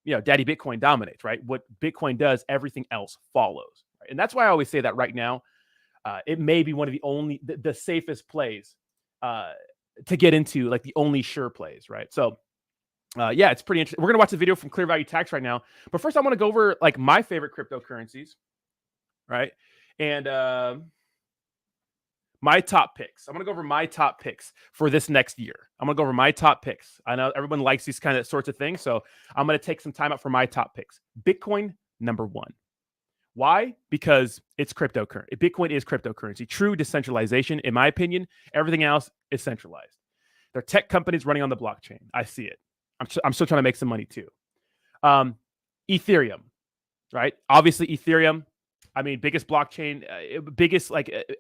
Daddy Bitcoin dominates, right? What Bitcoin does, everything else follows. Right? And that's why I always say that right now, it may be one of the safest plays to get into, like the only sure plays, right? So, yeah, it's pretty interesting. We're going to watch the video from Clear Value Tax right now. But first, I want to go over like my favorite cryptocurrencies, right? And my top picks. I'm going to go over my top picks for this next year. I'm going to go over my top picks. I know everyone likes these kind of sorts of things. So I'm going to take some time out for my top picks. Bitcoin, number one. Why? Because it's cryptocurrency. Bitcoin is cryptocurrency. True decentralization, in my opinion. Everything else is centralized. They're tech companies running on the blockchain. I see it. I'm still trying to make some money too. Ethereum, right? Obviously, Ethereum. I mean, biggest blockchain,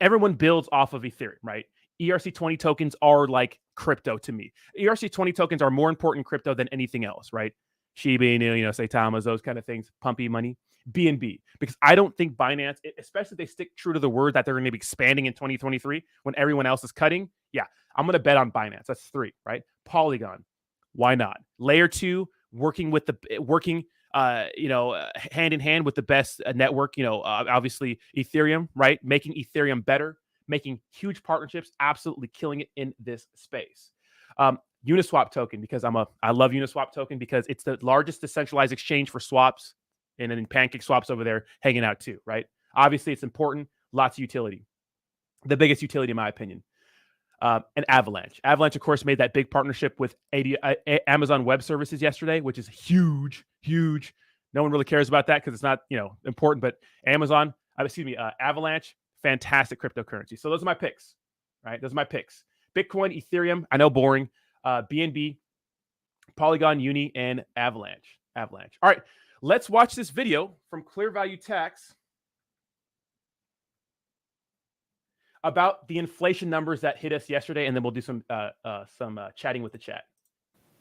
everyone builds off of Ethereum, right? ERC20 tokens are like crypto to me. ERC20 tokens are more important crypto than anything else, right? Shiba Inu, Saitamas, those kind of things, pumpy money. BNB, because I don't think Binance, especially if they stick true to the word that they're going to be expanding in 2023 when everyone else is cutting. Yeah, I'm going to bet on Binance. That's 3, right? Polygon, why not? Layer 2, working hand in hand with the best network. Obviously Ethereum, right? Making Ethereum better, making huge partnerships, absolutely killing it in this space. Uniswap token, because I love Uniswap token because it's the largest decentralized exchange for swaps, and then Pancake Swaps over there hanging out too, right? Obviously, it's important. Lots of utility. The biggest utility, in my opinion. And Avalanche. Avalanche, of course, made that big partnership with Amazon Web Services yesterday, which is huge, huge. No one really cares about that because it's not, important. But Avalanche, fantastic cryptocurrency. So those are my picks, right? Those are my picks. Bitcoin, Ethereum, I know, boring. BNB, Polygon, Uni, and Avalanche. All right, let's watch this video from Clear Value Tax about the inflation numbers that hit us yesterday, and then we'll do some chatting with the chat.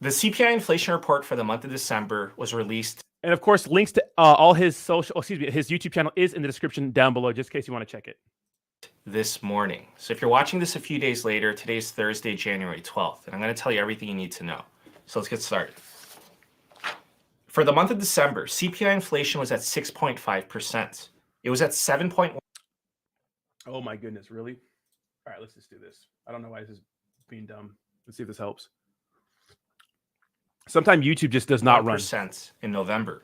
The CPI inflation report for the month of December was released. And of course, links to all his his YouTube channel is in the description down below, just in case you want to check it. This morning. So if you're watching this a few days later, today's Thursday, January 12th, and I'm going to tell you everything you need to know. So let's get started. For the month of December, CPI inflation was at 6.5%. It was at 7.1%. Oh my goodness, really? All right, let's just do this. I don't know why this is being dumb. Let's see if this helps. Sometimes YouTube just does not run. In November.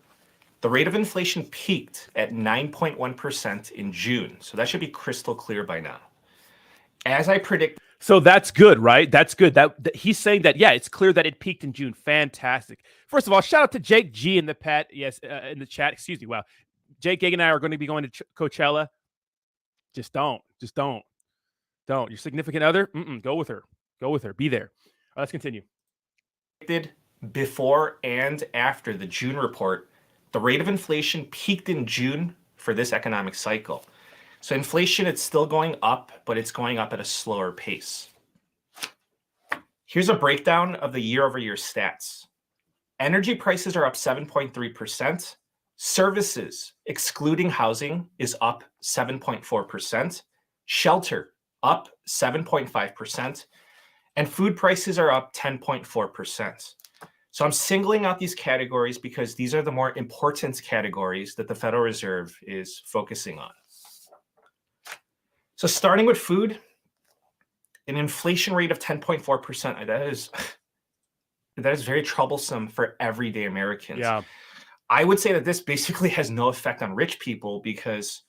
The rate of inflation peaked at 9.1% in June. So that should be crystal clear by now. As I predict. So that's good, right? That's good. That he's saying that, yeah, it's clear that it peaked in June. Fantastic. First of all, shout out to Jake G in the chat. In the chat. Excuse me. Wow. Jake Gag and I are going to be going to Coachella. Just don't. Your significant other, go with her. Be there. Let's continue. Before and after the June report, the rate of inflation peaked in June for this economic cycle. So inflation, it's still going up, but it's going up at a slower pace. Here's a breakdown of the year-over-year stats. Energy prices are up 7.3%. Services, excluding housing, is up 7.4%. Shelter, up 7.5%. And food prices are up 10.4%. So I'm singling out these categories because these are the more important categories that the Federal Reserve is focusing on. So starting with food, an inflation rate of 10.4%, that is very troublesome for everyday Americans. Yeah. I would say that this basically has no effect on rich people because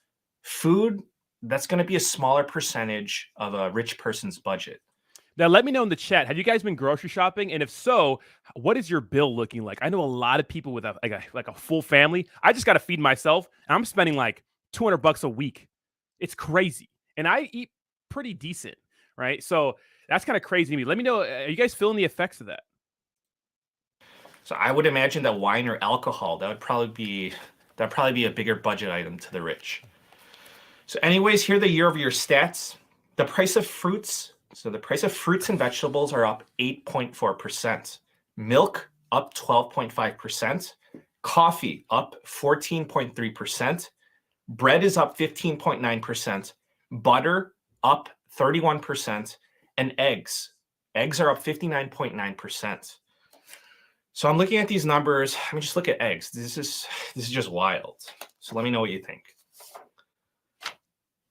food, that's going to be a smaller percentage of a rich person's budget. Now, let me know in the chat, have you guys been grocery shopping? And if so, what is your bill looking like? I know a lot of people with a full family. I just got to feed myself, and I'm spending like $200 a week. It's crazy. And I eat pretty decent, right? So that's kind of crazy to me. Let me know, are you guys feeling the effects of that? So I would imagine that wine or alcohol, that'd probably be a bigger budget item to the rich. So anyways, here are the year-over-year stats. The price of fruits and vegetables are up 8.4%. Milk up 12.5%. Coffee up 14.3%. Bread is up 15.9%. Butter up 31%. And eggs are up 59.9%. So I'm looking at these numbers. Let me just look at eggs. This is just wild. So let me know what you think.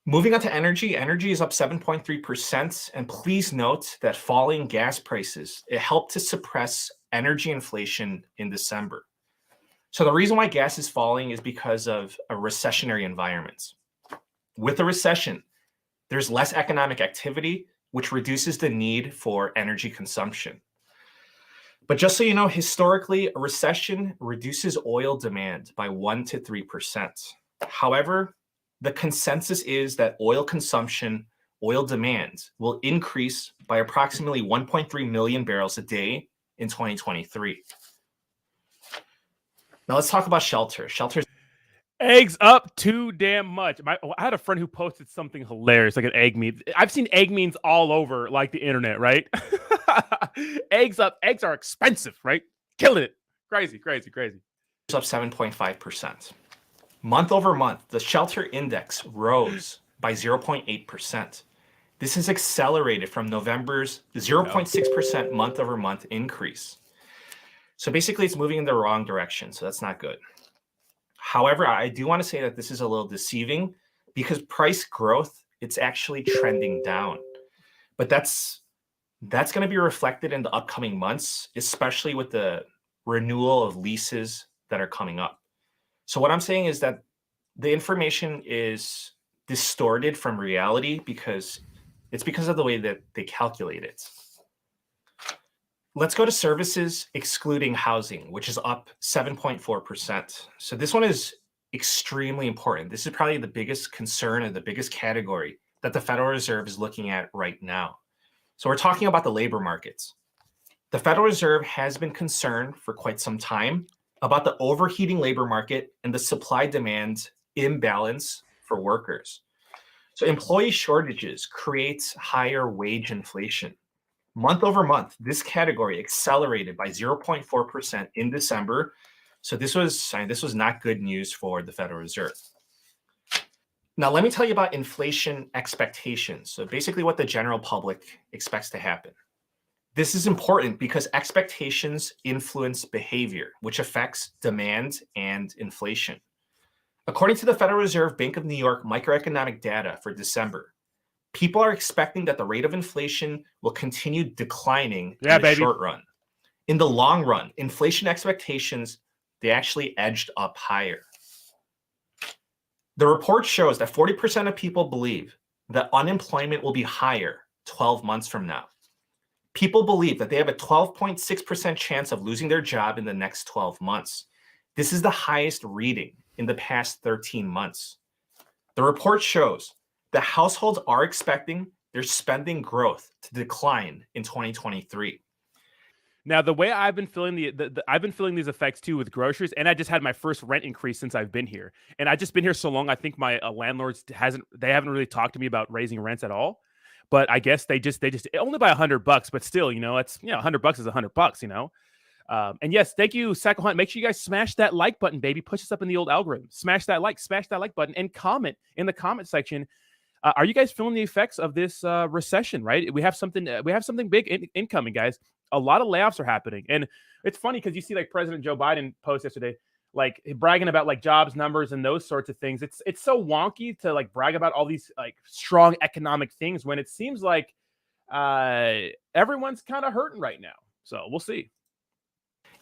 Moving on to energy. Energy is up 7.3%. And please note that falling gas prices, it helped to suppress energy inflation in December. So the reason why gas is falling is because of a recessionary environment. With a recession, there's less economic activity, which reduces the need for energy consumption. But just so you know, historically, a recession reduces oil demand by 1 to 3%. However, the consensus is that oil consumption, oil demand will increase by approximately 1.3 million barrels a day in 2023. Now let's talk about shelter. Shelter's eggs up too damn much. I had a friend who posted something hilarious, like an egg meme. I've seen egg memes all over like the internet, right? Eggs up. Eggs are expensive, right? Killing it. Crazy. up 7.5%. Month over month, the shelter index rose by 0.8%. This has accelerated from November's 0.6% month over month increase. So basically, it's moving in the wrong direction. So that's not good. However, I do want to say that this is a little deceiving because price growth, it's actually trending down. But that's That's going to be reflected in the upcoming months, especially with the renewal of leases that are coming up. So what I'm saying is that the information is distorted from reality because of the way that they calculate it. Let's go to services excluding housing, which is up 7.4%. So this one is extremely important. This is probably the biggest concern and the biggest category that the Federal Reserve is looking at right now. So we're talking about the labor markets. The Federal Reserve has been concerned for quite some time about the overheating labor market and the supply-demand imbalance for workers. So employee shortages creates higher wage inflation. Month over month, this category accelerated by 0.4% in December. So this was not good news for the Federal Reserve. Now, let me tell you about inflation expectations. So basically what the general public expects to happen. This is important because expectations influence behavior, which affects demand and inflation. According to the Federal Reserve Bank of New York microeconomic data for December, people are expecting that the rate of inflation will continue declining in the short run. In the long run, inflation expectations, they actually edged up higher. The report shows that 40% of people believe that unemployment will be higher 12 months from now. People believe that they have a 12.6% chance of losing their job in the next 12 months. This is the highest reading in the past 13 months. The report shows that households are expecting their spending growth to decline in 2023. Now, the way I've been feeling I've been feeling these effects too with groceries, and I just had my first rent increase since I've been here, and I've just been here so long. I think my landlords haven't really talked to me about raising rents at all. But I guess they just only by $100, but still, it's $100 is $100, And yes, thank you, Sackle Hunt. Make sure you guys smash that like button, baby. Push us up in the old algorithm. Smash that like button, and comment in the comment section. Are you guys feeling the effects of this recession? Right, we have something big incoming, guys. A lot of layoffs are happening, and it's funny because you see like President Joe Biden post yesterday, like bragging about like jobs numbers and those sorts of things. It's so wonky to like brag about all these like strong economic things when it seems like everyone's kind of hurting right now. So we'll see.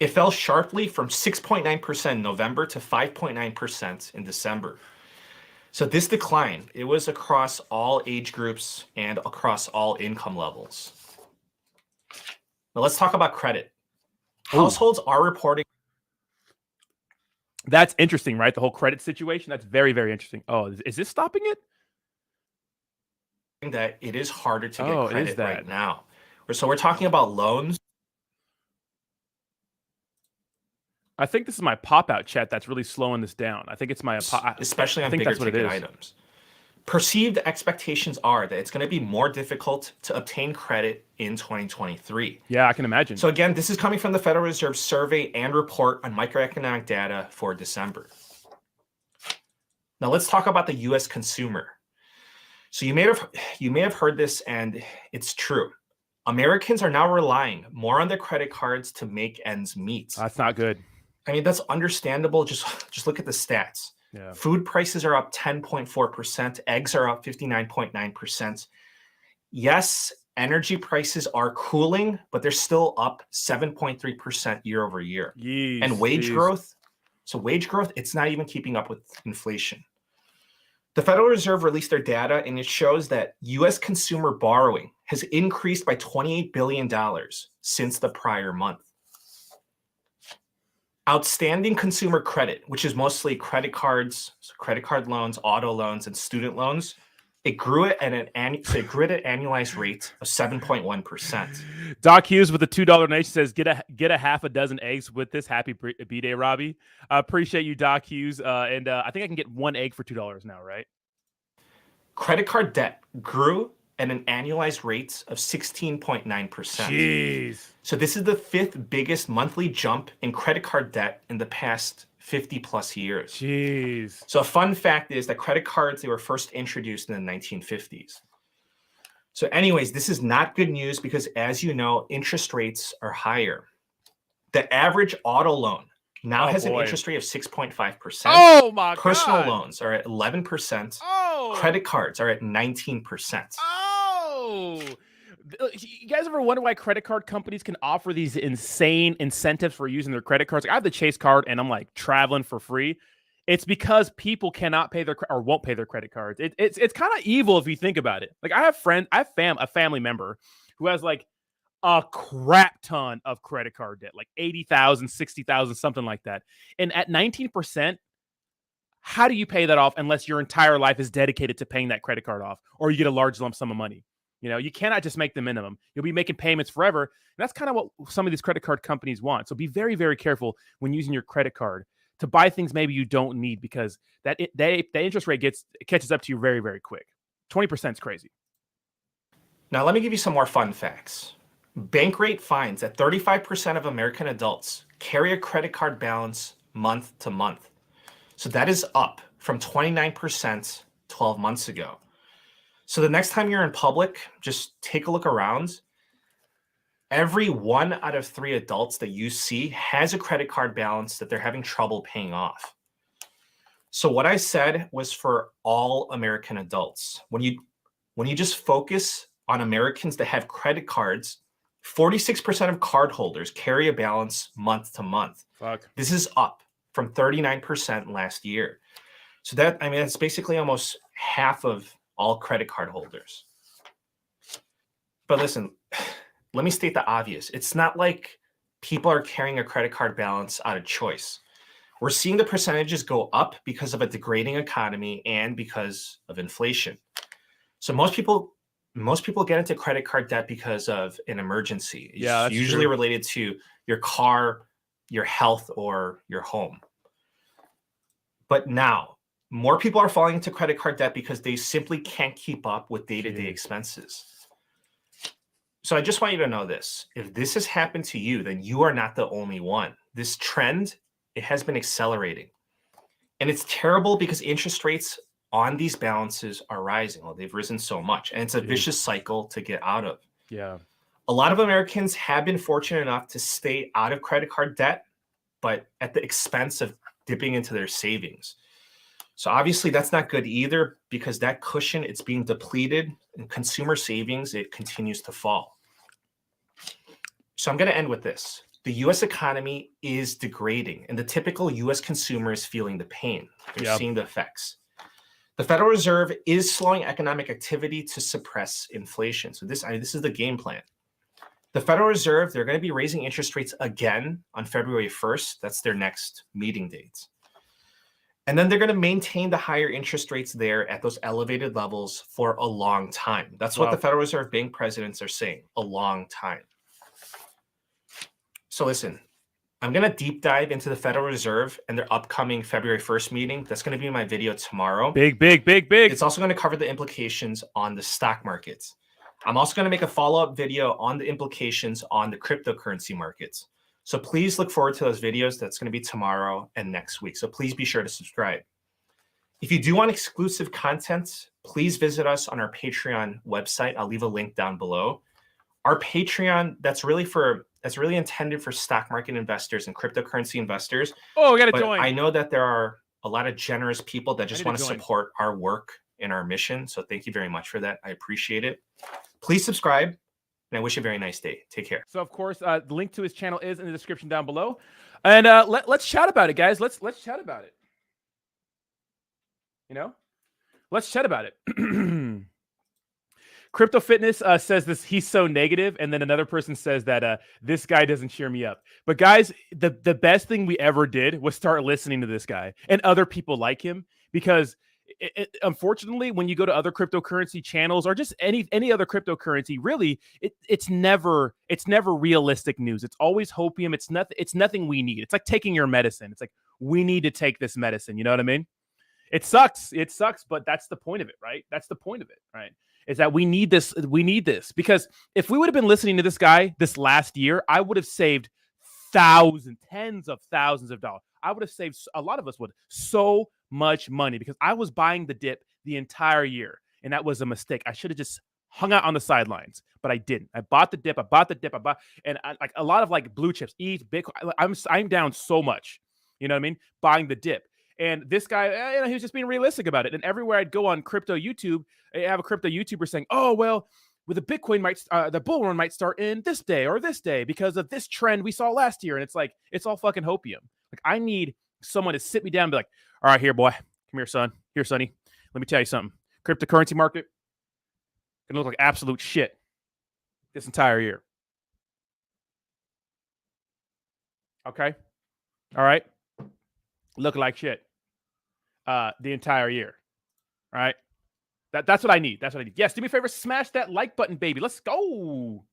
It fell sharply from 6.9% in November to 5.9% in December. So this decline, it was across all age groups and across all income levels. Now let's talk about credit. Households are reporting. That's interesting, right? The whole credit situation. That's very, very interesting. Oh, is this stopping it? That it is harder to get credit right now. So we're talking about loans. I think this is my pop-out chat that's really slowing this down. I think it's my especially on bigger ticket items. Perceived expectations are that it's going to be more difficult to obtain credit in 2023. Yeah, I can imagine. So again, this is coming from the Federal Reserve survey and report on microeconomic data for December. Now let's talk about the U.S. consumer. So you may have heard this, and it's true. Americans are now relying more on their credit cards to make ends meet. That's not good. I mean, that's understandable. Just look at the stats. Yeah. Food prices are up 10.4%. Eggs are up 59.9%. Yes, energy prices are cooling, but they're still up 7.3% year over year. And wage growth, it's not even keeping up with inflation. The Federal Reserve released their data, and it shows that U.S. consumer borrowing has increased by $28 billion since the prior month. Outstanding consumer credit, which is mostly credit cards, credit card loans, auto loans, and student loans, it grew at an annualized rate of 7.1%. Doc Hughes with the $2 donation says, get a half a dozen eggs with this. Happy B-Day, Robbie. I appreciate you, Doc Hughes. And I think I can get one egg for $2 now, right? Credit card debt grew at an annualized rate of 16.9%. Jeez. So this is the 5th biggest monthly jump in credit card debt in the past 50 plus years. Jeez. So a fun fact is that credit cards, they were first introduced in the 1950s. So anyways, this is not good news because, as you know, interest rates are higher. The average auto loan now has an interest rate of 6.5%. Oh my God. Personal loans are at 11%. Oh. Credit cards are at 19%. Oh. You guys ever wonder why credit card companies can offer these insane incentives for using their credit cards? Like, I have the Chase card and I'm like traveling for free. It's because people cannot pay their or won't pay their credit cards. It's kind of evil if you think about it. Like, I have a family member who has like a crap ton of credit card debt, like 80,000, 60,000, something like that. And at 19%, how do you pay that off unless your entire life is dedicated to paying that credit card off, or you get a large lump sum of money? You know, you cannot just make the minimum. You'll be making payments forever. And that's kind of what some of these credit card companies want. So be very, very careful when using your credit card to buy things maybe you don't need, because that interest rate catches up to you very, very quick. 20% is crazy. Now, let me give you some more fun facts. Bankrate finds that 35% of American adults carry a credit card balance month to month. So that is up from 29% 12 months ago. So the next time you're in public, just take a look around. Every 1 out of 3 adults that you see has a credit card balance that they're having trouble paying off. So what I said was for all American adults. When you just focus on Americans that have credit cards, 46% of cardholders carry a balance month to month. Fuck. This is up from 39% last year. So that's basically almost half of all credit card holders. But listen, let me state the obvious. It's not like people are carrying a credit card balance out of choice. We're seeing the percentages go up because of a degrading economy and because of inflation. So most people get into credit card debt because of an emergency. It's usually related to your car, your health, or your home. But now, more people are falling into credit card debt because they simply can't keep up with day-to-day expenses. So I just want you to know this. If this has happened to you, then you are not the only one. This trend, it has been accelerating. And it's terrible because interest rates on these balances are rising. Well, they've risen so much, and it's a vicious cycle to get out of. Yeah. A lot of Americans have been fortunate enough to stay out of credit card debt, but at the expense of dipping into their savings. So obviously that's not good either, because that cushion, it's being depleted, and consumer savings, it continues to fall. So I'm going to end with this. The U.S. economy is degrading, and the typical U.S. consumer is feeling the pain. They're seeing the effects. The Federal Reserve is slowing economic activity to suppress inflation. So this is the game plan. The Federal Reserve, they're going to be raising interest rates again on February 1st. That's their next meeting date. And then they're going to maintain the higher interest rates there at those elevated levels for a long time. That's what the Federal Reserve Bank presidents are saying, a long time. So listen, I'm going to deep dive into the Federal Reserve and their upcoming February 1st meeting. That's going to be my video tomorrow. Big. It's also going to cover the implications on the stock markets. I'm also going to make a follow-up video on the implications on the cryptocurrency markets. So please look forward to those videos. That's going to be tomorrow and next week. So please be sure to subscribe. If you do want exclusive content, please visit us on our Patreon website. I'll leave a link down below. Our Patreon, that's really intended for stock market investors and cryptocurrency investors. Oh, we got to join. I know that there are a lot of generous people that just want to support our work and our mission. So thank you very much for that. I appreciate it. Please subscribe, and I wish you a very nice day. Take care. So, of course, the link to his channel is in the description down below. And let's chat about it, guys. Let's chat about it. You know? Let's chat about it. Crypto Fitness says this, he's so negative, and then another person says that this guy doesn't cheer me up. But guys, the best thing we ever did was start listening to this guy and other people like him, because unfortunately, when you go to other cryptocurrency channels or just any other cryptocurrency, really, it's never realistic news. It's always hopium. It's nothing we need. It's like taking your medicine. It's like, we need to take this medicine. You know what I mean? It sucks, but that's the point of it, right? That's the point of it, right? Is that we need this. We need this, because if we would have been listening to this guy this last year, I would have saved tens of thousands of dollars. I would have saved, a lot of us would, so much money, because I was buying the dip the entire year, and that was a mistake. I should have just hung out on the sidelines, but I didn't. I bought the dip. And like a lot of like blue chips, ETH, Bitcoin. I'm down so much. You know what I mean? Buying the dip. And this guy, he was just being realistic about it. And everywhere I'd go on crypto YouTube, I have a crypto YouTuber saying, "Oh well, with the Bitcoin the bull run might start in this day or this day because of this trend we saw last year. And it's like, it's all fucking hopium. Like, I need someone to sit me down and be like, all right, here, boy, come here, son. Here, sonny. Let me tell you something. Cryptocurrency market gonna look like absolute shit this entire year. Okay. All right. Look like shit. The entire year. All right. That's what I need. That's what I need. Yes, do me a favor, smash that like button, baby. Let's go.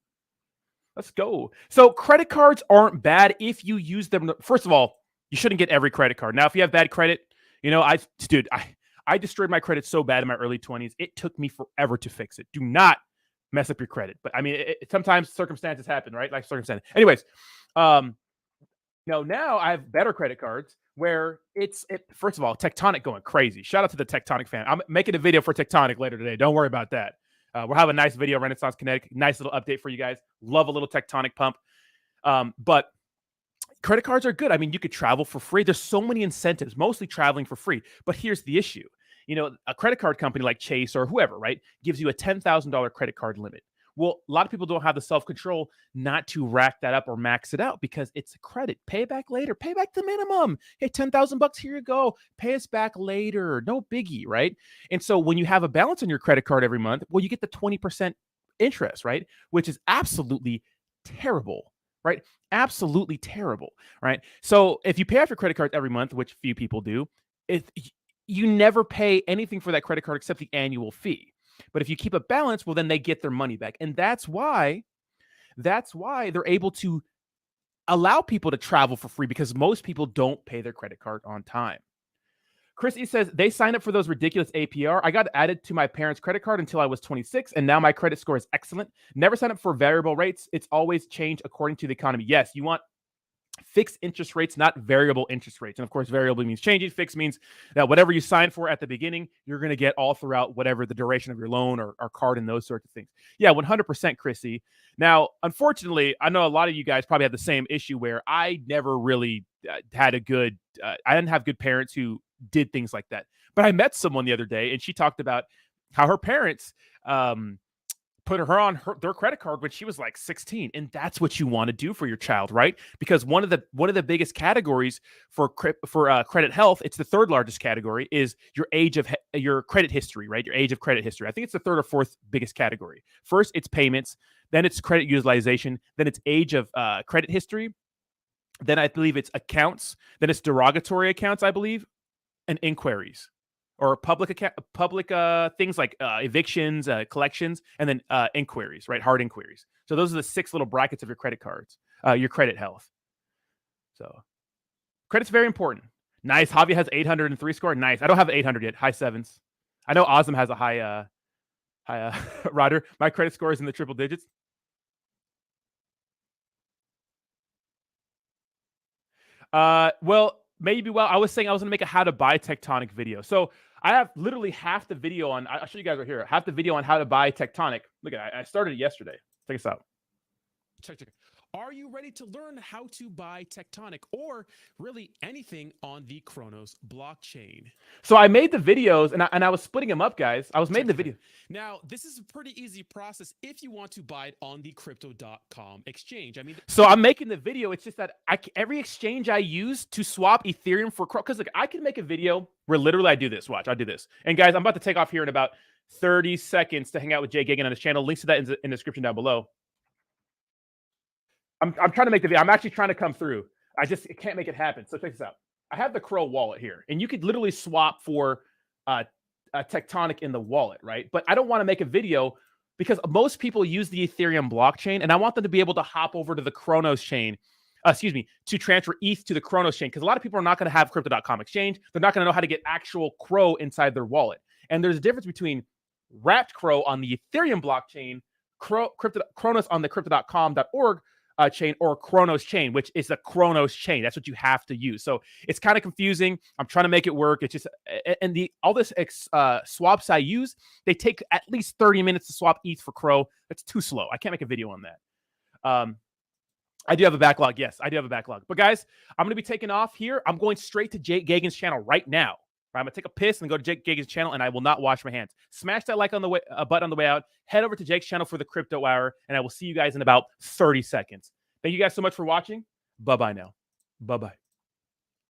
Let's go. So credit cards aren't bad if you use them. First of all, you shouldn't get every credit card. Now, if you have bad credit, you know, I destroyed my credit so bad in my early 20s. It took me forever to fix it. Do not mess up your credit. But I mean, sometimes circumstances happen, right? Like circumstances. Anyways, now I have better credit cards where first of all, Tectonic going crazy. Shout out to the Tectonic fan. I'm making a video for Tectonic later today. Don't worry about that. We'll have a nice video, Renaissance Kinetic. Nice little update for you guys. Love a little Tectonic pump. But credit cards are good. I mean, you could travel for free. There's so many incentives, mostly traveling for free. But here's the issue. You know, a credit card company like Chase or whoever, right, gives you a $10,000 credit card limit. Well, a lot of people don't have the self-control not to rack that up or max it out because it's a credit. Pay it back later. Pay back the minimum. Hey, $10,000, here you go. Pay us back later. No biggie, right? And so when you have a balance on your credit card every month, well, you get the 20% interest, right? Which is absolutely terrible, right? Absolutely terrible, right? So if you pay off your credit card every month, which few people do, you never pay anything for that credit card except the annual fee. But if you keep a balance, well, then they get their money back. And that's why they're able to allow people to travel for free because most people don't pay their credit card on time. Chris E says, they signed up for those ridiculous APR. I got added to my parents' credit card until I was 26, and now my credit score is excellent. Never sign up for variable rates. It's always changed according to the economy. Yes, you want fixed interest rates, not variable interest rates. And of course, variable means changing. Fixed means that whatever you sign for at the beginning, you're going to get all throughout whatever the duration of your loan or card and those sorts of things. Yeah, 100%, Chrissy. Now, unfortunately, I know a lot of you guys probably have the same issue where I never really had I didn't have good parents who did things like that. But I met someone the other day and she talked about how her parents put her on their credit card when she was like 16. And that's what you want to do for your child, right? Because one of the biggest categories for credit health, it's the third largest category, is your age of your credit history, right? Your age of credit history. I think it's the third or fourth biggest category. First, it's payments. Then it's credit utilization. Then it's age of credit history. Then I believe it's accounts. Then it's derogatory accounts, I believe, and inquiries. Or public things like evictions, collections, and then inquiries, right? Hard inquiries. So those are the 6 little brackets of your credit cards, your credit health. So credit's very important. Nice. Javi has 803 score. Nice. I don't have 800 yet. High 7s. I know Ozim has a high Ryder. My credit score is in the triple digits. Well, maybe. Well, I was saying I was going to make a how to buy Tectonic video. So I have literally half the video on, I'll show you guys right here, half the video on how to buy Tectonic. Look at it. I started it yesterday. Check this out. Check. Are you ready to learn how to buy Tectonic or really anything on the Cronos blockchain? So I made the videos and I was splitting them up, guys. I was making the video. Now, this is a pretty easy process if you want to buy it on the crypto.com exchange. I mean, so I'm making the video. It's just that every exchange I use to swap Ethereum for Cronos, because look, I can make a video where literally I do this. Watch, I do this. And guys, I'm about to take off here in about 30 seconds to hang out with Jay Gagan on his channel. Links to that in the description down below. I'm trying to make the video. I'm actually trying to come through. I can't make it happen. So check this out. I have the Crow wallet here, and you could literally swap for a Tectonic in the wallet, right? But I don't want to make a video because most people use the Ethereum blockchain, and I want them to be able to hop over to the Cronos chain, to transfer ETH to the Cronos chain, because a lot of people are not going to have crypto.com exchange. They're not going to know how to get actual Crow inside their wallet. And there's a difference between wrapped Crow on the Ethereum blockchain, Cronos on the crypto.com.org chain, or Cronos chain, which is the Cronos chain. That's what you have to use. So it's kind of confusing. I'm trying to make it work. It's just, and all this swaps I use, they take at least 30 minutes to swap ETH for Crow. That's too slow. I can't make a video on that. I do have a backlog. Yes, I do have a backlog. But guys, I'm going to be taking off here. I'm going straight to Jay Gagan's channel right now. I'm gonna take a piss and go to Jake Gage's channel, and I will not wash my hands. Smash that like on the way button on the way out. Head over to Jake's channel for the Crypto Hour, and I will see you guys in about 30 seconds. Thank you guys so much for watching. Bye bye now. Bye bye.